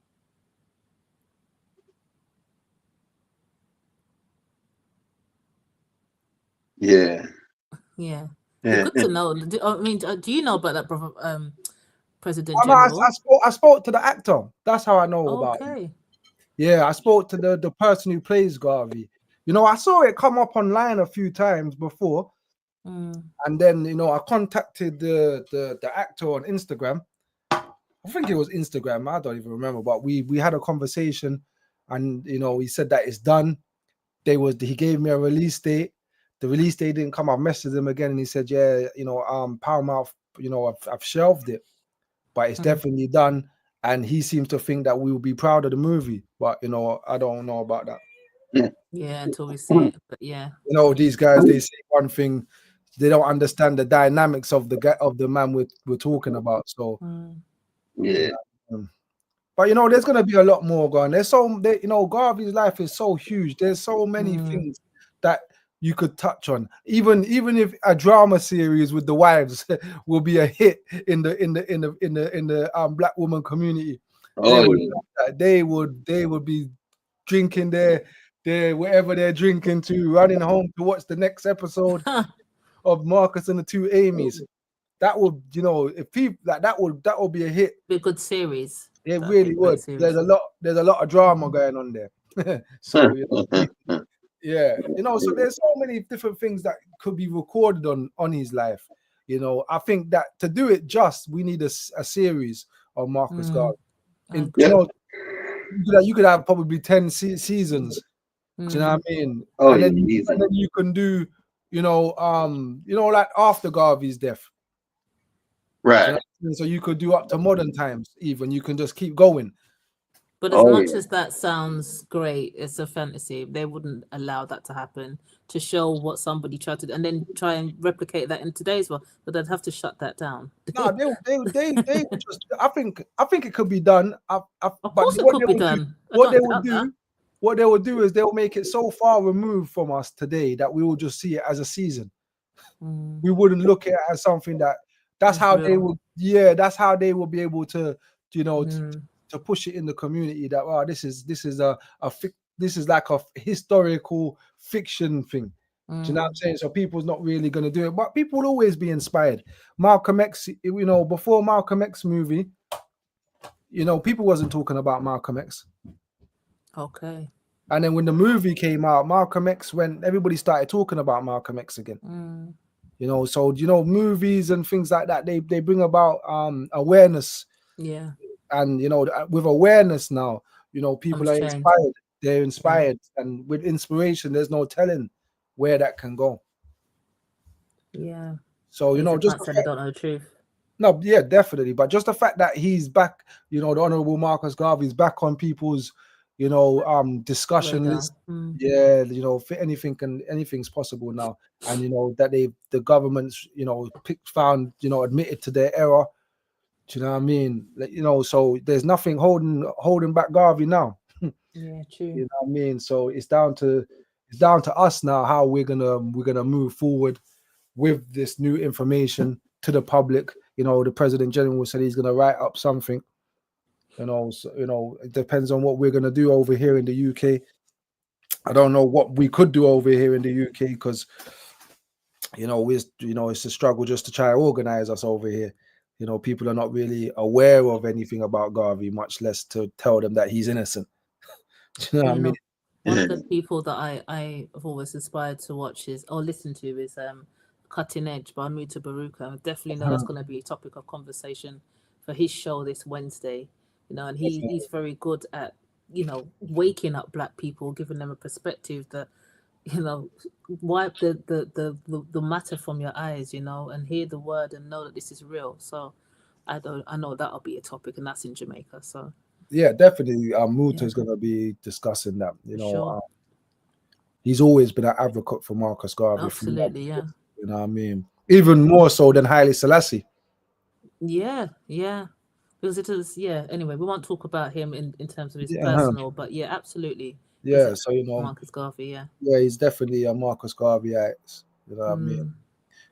Yeah. Yeah. Good to know. I mean, do you know about that, brother? President General? I spoke to the actor. That's how I know about him. Okay. Yeah, I spoke to the person who plays Garvey. I saw it come up online a few times before, and then I contacted the actor on Instagram. I think it was Instagram. I don't even remember, but we had a conversation, and he said that it's done. He gave me a release date. The release date didn't come. I messaged him again, and he said, "Yeah, Paramount, I've shelved it, but it's definitely done." And he seems to think that we will be proud of the movie, but I don't know about that. Yeah, until we see it. But yeah, these guys, they say one thing, they don't understand the dynamics of the man we're talking about. So yeah. But there's gonna be a lot more going. Garvey's life is so huge. There's so many things that you could touch on. Even if a drama series with the wives will be a hit in the Black woman community, they would be drinking their wherever they're drinking to, running home to watch the next episode of Marcus and the Two Amy's. That would, if people that would be a hit. Be a good series. It really would. There's a lot of drama going on there. So yeah, so there's so many different things that could be recorded on his life. I think that to do it just, we need a series of Marcus Garvey. You could have probably 10 seasons. Do you know what I mean? And then you can do, like after Garvey's death. Right. So you could do up to modern times, even. You can just keep going. But as much as that sounds great, it's a fantasy. They wouldn't allow that to happen, to show what somebody tried to do and then try and replicate that in today's world. But they'd have to shut that down. No, they would just. I think it could be done. Of course, it could be done. What they would do is they'll make it so far removed from us today that we will just see it as a season. We wouldn't look at it as something that's how real. They would. Yeah, that's how they will be able to, to push it in the community that this is like a historical fiction thing. Do you know what I'm saying? So people's not really going to do it, but people will always be inspired. Malcolm X, before Malcolm X movie, people wasn't talking about Malcolm X. Okay. And then when the movie came out, Malcolm X, when everybody started talking about Malcolm X again. So movies and things like that, they bring about awareness. Yeah. And with awareness now, people are inspired. They're inspired, and with inspiration, there's no telling where that can go. Yeah. So just say they don't know the truth. No, yeah, definitely. But just the fact that he's back, the Honorable Marcus Garvey's back on people's, discussion Radar. list. Yeah, for anything's possible now. And that the government's, found, admitted to their error. Do you know what I mean? Like, so there's nothing holding back Garvey now. Yeah, true. You know what I mean? So it's down to us now how we're gonna move forward with this new information to the public. The President General said he's gonna write up something. So, it depends on what we're gonna do over here in the UK. I don't know what we could do over here in the UK because it's a struggle just to try to organize us over here. People are not really aware of anything about Garvey, much less to tell them that he's innocent. Do you know But what I mean? one of the people that I have always aspired to watch is or listen to is Cutting Edge by Muta Baruka. I definitely know that's going to be a topic of conversation for his show this Wednesday. And he's very good at waking up black people, giving them a perspective that wipe the matter from your eyes, and hear the word and know that this is real. So I know that'll be a topic, and that's in Jamaica. So Yeah, definitely. Muta yeah, is going to be discussing that. for sure. He's always been an advocate for Marcus Garvey. Absolutely, yeah. You know what I mean? Even more so than Haile Selassie. Yeah, yeah. Because it is, yeah. Anyway, we won't talk about him in terms of his Yeah, personal, but yeah, absolutely. He's yeah. a So Marcus Garvey, yeah. yeah, he's definitely a Marcus Garveyite. You know what I mean?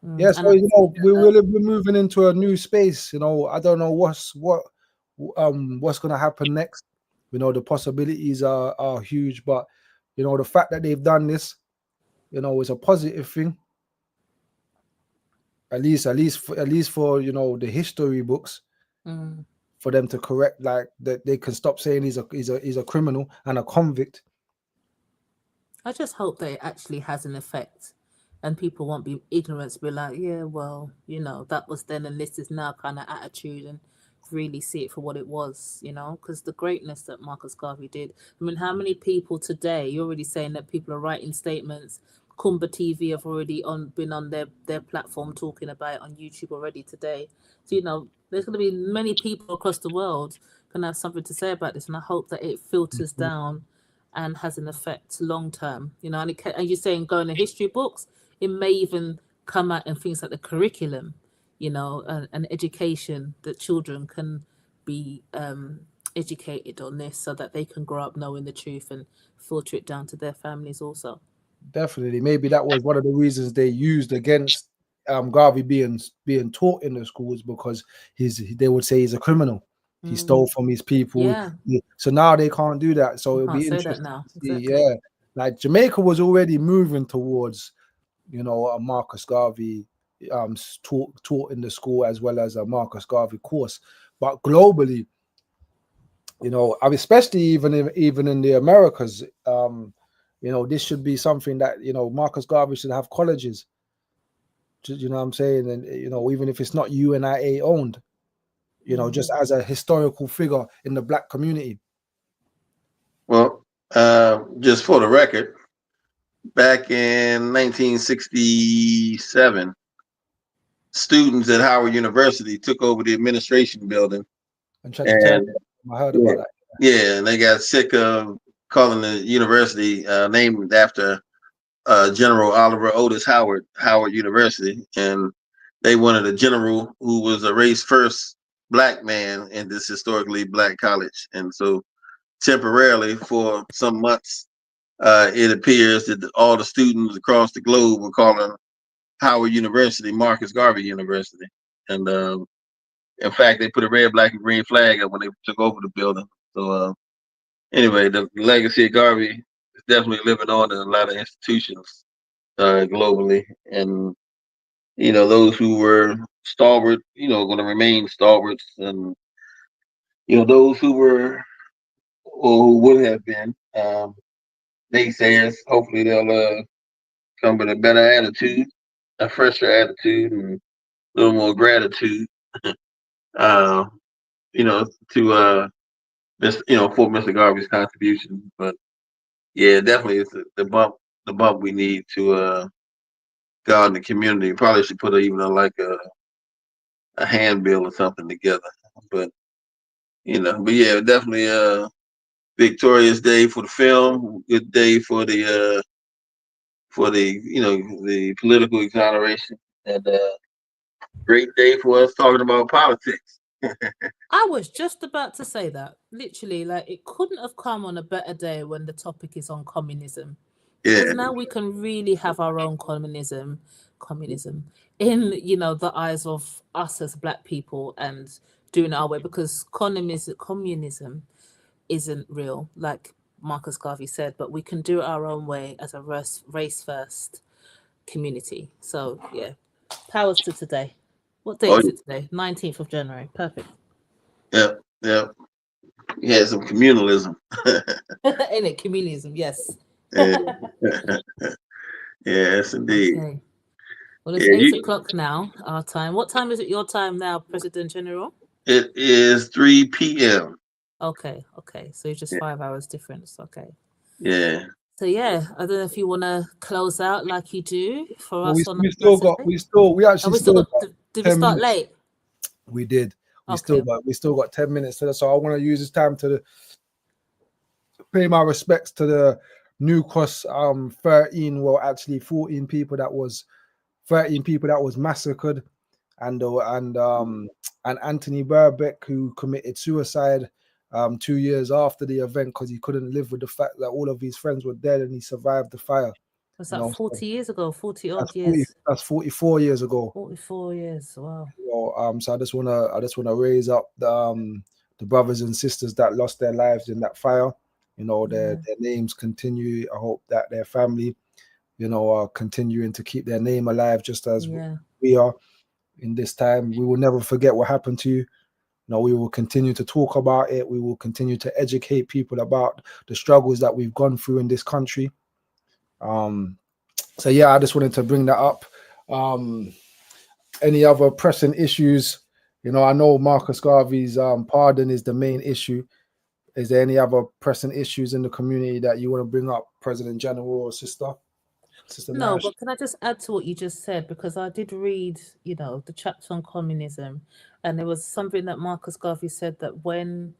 Mm, Yeah. And So we're moving into a new space. I don't know what's gonna happen next. The possibilities are huge, but the fact that they've done this, is a positive thing. At least for the history books, mm. for them to correct, like that they can stop saying he's a criminal and a convict. I just hope that it actually has an effect and people won't be ignorant to be like, yeah, well, that was then and this is now kind of attitude and really see it for what it was, because the greatness that Marcus Garvey did. I mean, how many people today, you're already saying that people are writing statements. Kumba TV have already been on their platform talking about it on YouTube already today. So, there's going to be many people across the world going to have something to say about this. And I hope that it filters down and has an effect long term, and and you're saying going to history books, it may even come out in things like the curriculum, and education that children can be educated on this so that they can grow up knowing the truth and filter it down to their families also. Definitely, maybe that was one of the reasons they used against Garvey being taught in the schools, because they would say he's a criminal. He stole from his people. Yeah, So now they can't do that. So you it'll can't be say that interesting now. to see. Exactly. Yeah, like Jamaica was already moving towards, a Marcus Garvey taught in the school, as well as a Marcus Garvey course. But globally, especially even in the Americas, this should be something that Marcus Garvey should have colleges. You know what I'm saying? And even if it's not UNIA owned, just as a historical figure in the black community. Well, just for the record, back in 1967, students at Howard University took over the administration building, And tried to turn. and I heard yeah, about that. yeah, and they got sick of calling the university named after General Oliver Otis Howard University, and they wanted a general who was a race first black man in this historically black college. And so temporarily for some months, it appears that all the students across the globe were calling Howard University Marcus Garvey University. And in fact, they put a red, black, and green flag up when they took over the building. So anyway, the legacy of Garvey is definitely living on in a lot of institutions globally. And those who were stalwart, going to remain stalwarts, and those who were or who would have been naysayers. Hopefully, they'll come with a better attitude, a fresher attitude, and a little more gratitude. Uh, to for Mr. Garvey's contribution. But yeah, definitely it's the bump we need to go out in the community. Probably should put even like a handbill or something together. But but yeah, definitely victorious day for the film. Good day for the the political exoneration, and great day for us talking about politics. I was just about to say that. Literally, like it couldn't have come on a better day when the topic is on communism. Because Yeah, now we can really have our own communism in, the eyes of us as black people and doing it our way, because communism isn't real, like Marcus Garvey said, but we can do it our own way as a race first community. So yeah, powers to today. What date oh is it today? 19th of January. Perfect. yeah, yeah. We had some communalism. In it, communism, yes. Yeah. Yes, indeed. Okay. Well, it's Yeah, 8 o'clock now, our time. What time is it your time now, President General? it is 3 p.m. Okay, okay. So it's just Yeah, 5 hours difference. Okay. yeah. So yeah, I don't know if you want to close out like you do for Well, us on we a still got Saturday. we And actually we still still got, got did we 10 start minutes. late? We did. Okay. We still got 10 minutes to that. So I want to use this time to pay my respects to the New Cross 13, well actually 14 people that was 13 people that was massacred, and Anthony Burbeck, who committed suicide 2 years after the event because he couldn't live with the fact that all of his friends were dead and he survived the fire. Was You that know, 40 years ago? 40 that's odd years. that's 44 years ago. 44 years. Wow. So I just wanna raise up the brothers and sisters that lost their lives in that fire. Their names continue. I hope that their family, are continuing to keep their name alive, just as we are in this time. We will never forget what happened to you. We will continue to talk about it. We will continue to educate people about the struggles that we've gone through in this country. So yeah, I just wanted to bring that up. Any other pressing issues? I know Marcus Garvey's pardon is the main issue. Is there any other pressing issues in the community that you want to bring up, President General or Sister No, Nash? but can I just add to what you just said? Because I did read, the chapter on communism, and there was something that Marcus Garvey said that when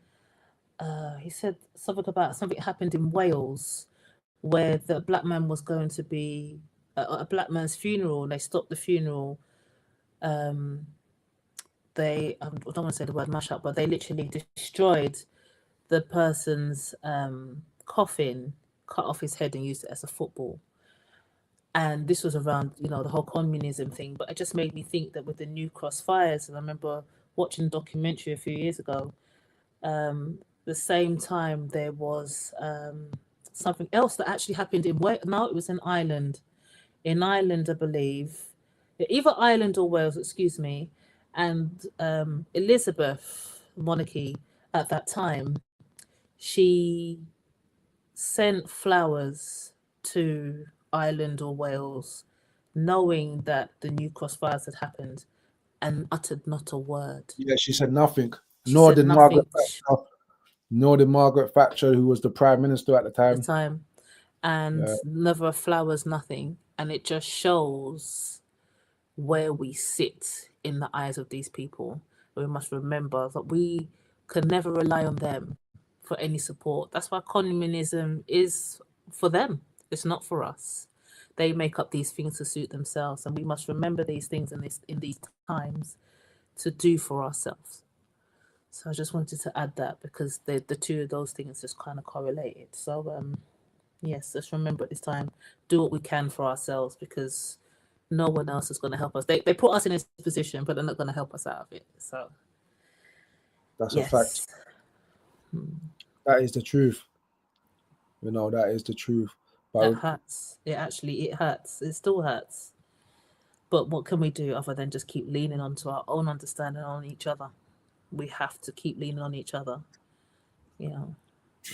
he said something about something happened in Wales where the black man was going to be a black man's funeral, and they stopped the funeral. They I don't want to say the word mash up, but they literally destroyed the person's coffin, cut off his head, and used it as a football. And this was around, the whole communism thing. But it just made me think that with the New Cross fires, and I remember watching a documentary a few years ago. The same time there was something else that actually happened in Wales. No, it was in Ireland. In Ireland, I believe, either Ireland or Wales, excuse me. And Elizabeth monarchy at that time, she sent flowers to Ireland or Wales, knowing that the New Cross fires had happened, and uttered not a word. Yeah, she said nothing. She said nothing. Nor did Margaret Thatcher, who was the Prime Minister at the At the time. time, and never flowers, nothing. And it just shows where we sit in the eyes of these people. We must remember that we can never rely on them for any support. That's why communism is for them. It's not for us. They make up these things to suit themselves, and we must remember these things in these times to do for ourselves. So I just wanted to add that because the two of those things just kind of correlated. So yes, let's remember at this time, do what we can for ourselves, because no one else is going to help us. They put us in this position, but they're not going to help us out of it. So that's a fact. That is the truth. That is the truth. But that hurts. It hurts. It still hurts. But what can we do other than just keep leaning onto our own understanding on each other? We have to keep leaning on each other. Yeah,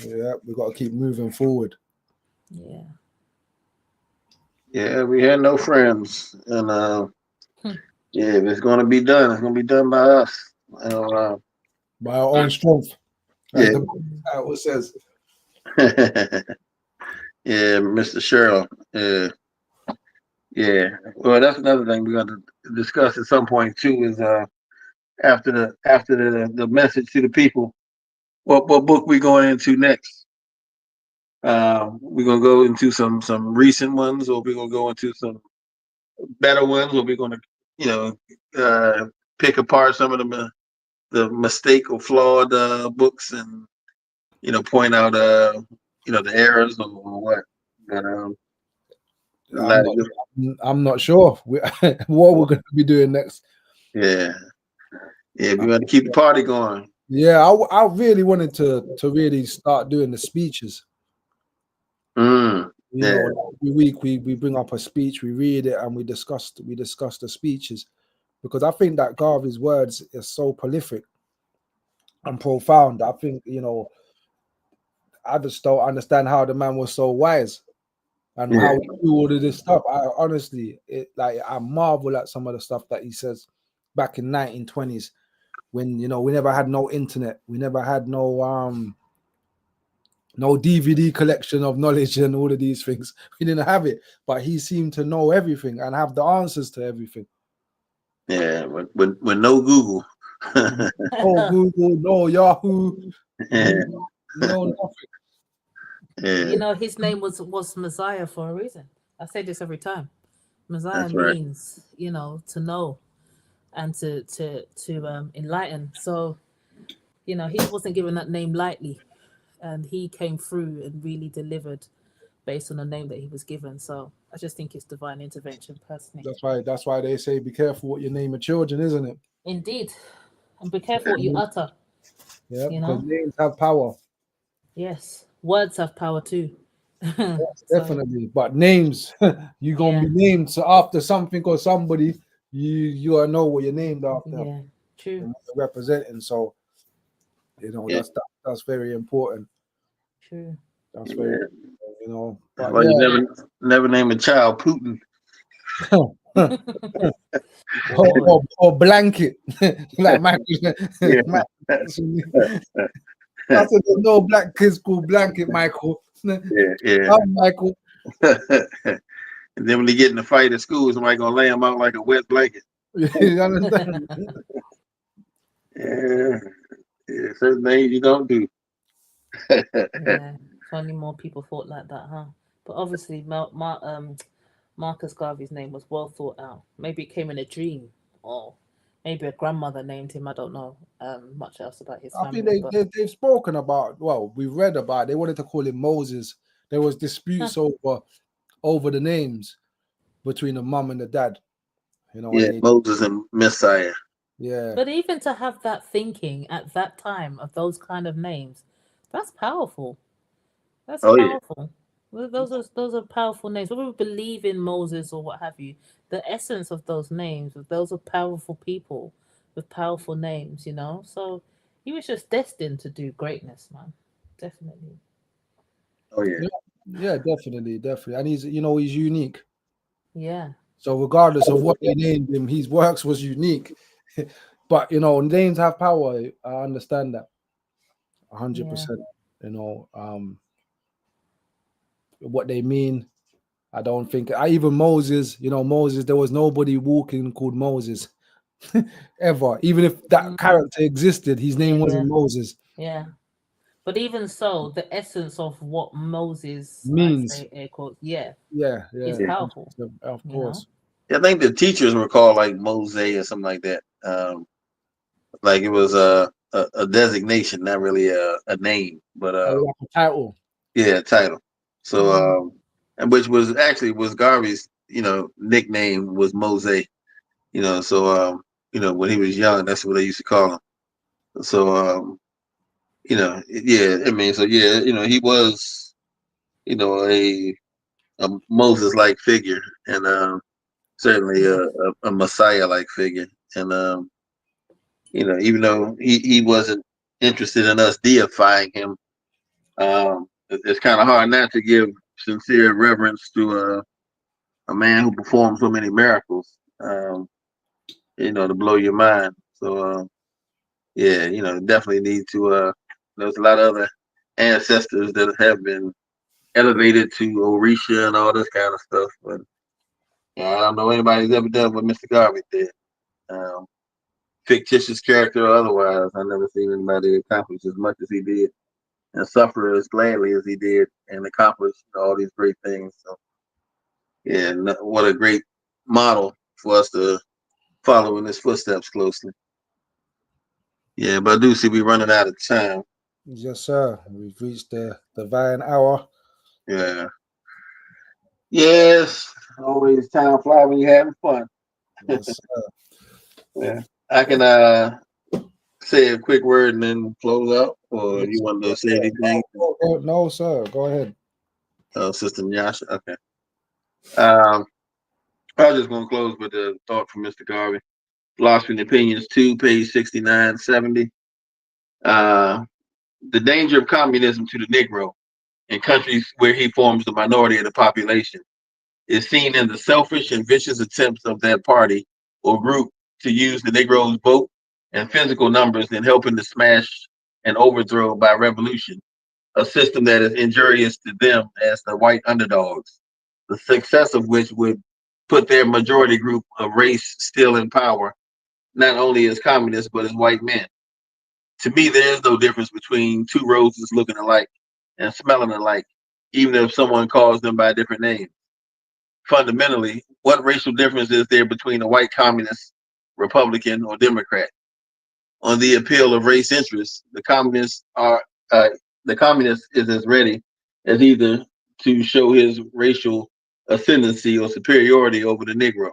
we got to keep moving forward. Yeah. Yeah, we had no friends, and yeah, if it's gonna be done, it's gonna be done by us. By our own strength. As the Bible says. Yeah, Mr. Cheryl. Yeah. Well, that's another thing we're going to discuss at some point too. Is after the message to the people. What book we going into next? We're gonna go into some recent ones, or we're gonna go into some better ones, or we're gonna you know pick apart some of the mistake or flawed books, and point out the errors, or what. But I'm not not. just, I'm not sure what we're going to be doing next. yeah, yeah. We want to keep the party going. Yeah, I really wanted to really start doing the speeches. Yeah, Like every week we bring up a speech, we read it, and we discuss the speeches, because I think that Garvey's words is so prolific and profound. I think I just don't understand how the man was so wise and yeah, how he do all of this stuff. I honestly, I marvel at some of the stuff that he says back in 1920s, when we never had no internet, we never had no DVD collection of knowledge and all of these things. We didn't have it, but he seemed to know everything and have the answers to everything. yeah. With no Google. No Google, no Yahoo, Yeah, no nothing. yeah, His name was Messiah for a reason. I say this every time. Messiah that's right. means, to know and to enlighten. So, he wasn't given that name lightly, and he came through and really delivered based on the name that he was given. So I just think it's divine intervention, personally. That's why they say be careful what you name your children, isn't it? Indeed, and be careful what you utter. Yeah, You because know, names have power. yes, words have power too. Yes, So definitely. But names, you're gonna yeah, be named so after something or somebody, you gotta know what you're named after yeah, true, and what you're representing. So Yeah, that's very important. true. That's very yeah. But Well, you yeah. never name a child Putin. Oh boy. or blanket like Michael. Yeah, Michael I said there's no black kids called blanket, Michael. yeah, yeah. I'm Michael. And then when they get in the fight at school, somebody gonna lay them out like a wet blanket. You understand? Yeah, yeah. Certain things you don't do. Yeah, if only more people thought like that, huh? But obviously, Marcus Garvey's name was well thought out. Maybe it came in a dream, or maybe a grandmother named him. I don't know much else about his I think family, but they've spoken about. Well, we read about. They wanted to call him Moses. There was disputes over the names between the mum and the dad. And Yeah, Moses and Messiah. yeah, but even to have that thinking at that time of those kind of names, that's powerful. That's Oh yeah, powerful. Those are powerful names. Whether we believe in Moses or what have you, the essence of those names, those are powerful people with powerful names. So he was just destined to do greatness, man. Definitely. oh yeah, yeah, definitely, and he's unique. Yeah. So regardless of what they named him, his works was unique. But names have power. I understand that Yeah. 100%. What they mean. I don't think even Moses. Moses. There was nobody walking called Moses ever. Even if that Mm, character existed, his name yeah. wasn't Moses. Yeah. But even so, the essence of what Moses, I Means say air quotes, yeah, yeah, is yeah. powerful. of You know. course. I think the teachers were called like Mose or something like that. Like it was a designation, not really a name, but Like a title. yeah, a title. So Mm, and which was actually was Garvey's nickname was Mose. So when he was young, that's what they used to call him. So yeah, I mean, so yeah, he was a Moses like figure, and certainly yes. a Messiah like figure, and even though he wasn't interested in us deifying him, it's kind of hard not to give sincere reverence to a man who performed so many miracles, to blow your mind. So, yeah, definitely need to. There's a lot of other ancestors that have been elevated to Orisha and all this kind of stuff, but yeah, I don't know anybody's ever done what Mr. Garvey did. Um, fictitious character or otherwise. I never seen anybody accomplish as much as he did and suffer as gladly as he did and accomplish all these great things. So, yeah, what a great model for us to follow in his footsteps closely. Yeah, but I do see we running out of time. Yes, sir. We've reached the divine hour. Yeah. Yes. Always time fly when you're having fun. Yes, sir. Yeah. I can say a quick word and then close out, or you want to say anything? No, sir. Go ahead. Sister Nyasha. Okay. Um, I was just going to close with a thought from Mr. Garvey. Philosophy and Opinions 2, page 69, 70. The danger of communism to the Negro in countries where he forms the minority of the population is seen in the selfish and vicious attempts of that party or group to use the Negro's vote and physical numbers in helping to smash and overthrow by revolution a system that is injurious to them as the white underdogs, the success of which would put their majority group of race still in power, not only as communists, but as white men. To me, there is no difference between two roses looking alike and smelling alike, even if someone calls them by a different name. Fundamentally, what racial difference is there between a white communist, Republican, or Democrat? On the appeal of race interests, uh, the communist is as ready as either to show his racial ascendancy or superiority over the Negro.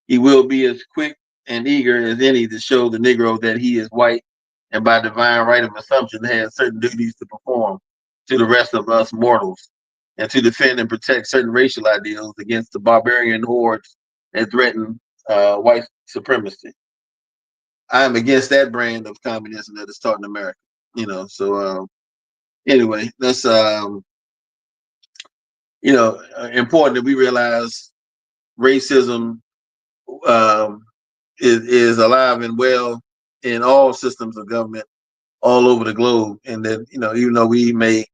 He will be as quick and eager as any to show the Negro that he is white and by divine right of assumption has certain duties to perform to the rest of us mortals and to defend and protect certain racial ideals against the barbarian hordes that threaten white supremacy. I am against that brand of communism that is taught in America. So anyway, that's important that we realize racism um, is alive and well in all systems of government all over the globe, and that even though we may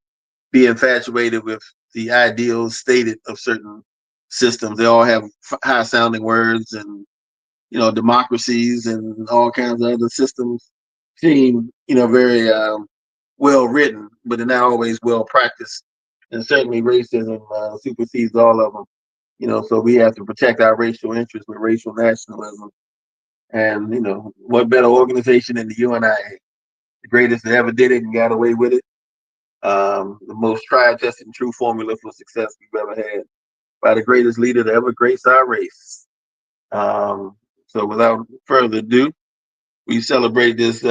be infatuated with the ideals stated of certain systems, they all have high sounding words, and democracies and all kinds of other systems seem very well written, but they're not always well practiced, and certainly racism supersedes all of them. So we have to protect our racial interests with racial nationalism. And what better organization than the UNIA, the greatest that ever did it and got away with it. The most tried, tested, and true formula for success we've ever had by the greatest leader to ever grace our race. So without further ado, we celebrate this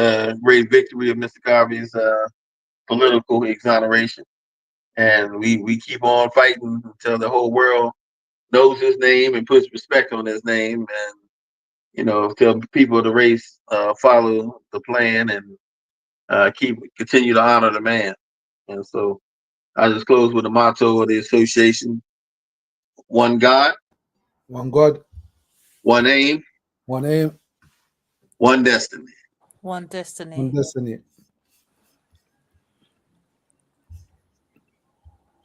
great victory of Mr. Garvey's political exoneration. And we keep on fighting until the whole world knows his name and puts respect on his name. And tell people of the race follow the plan and continue to honor the man. And so I just close with the motto of the association: one God, One God, one aim, one aim, one destiny. One one destiny. destiny.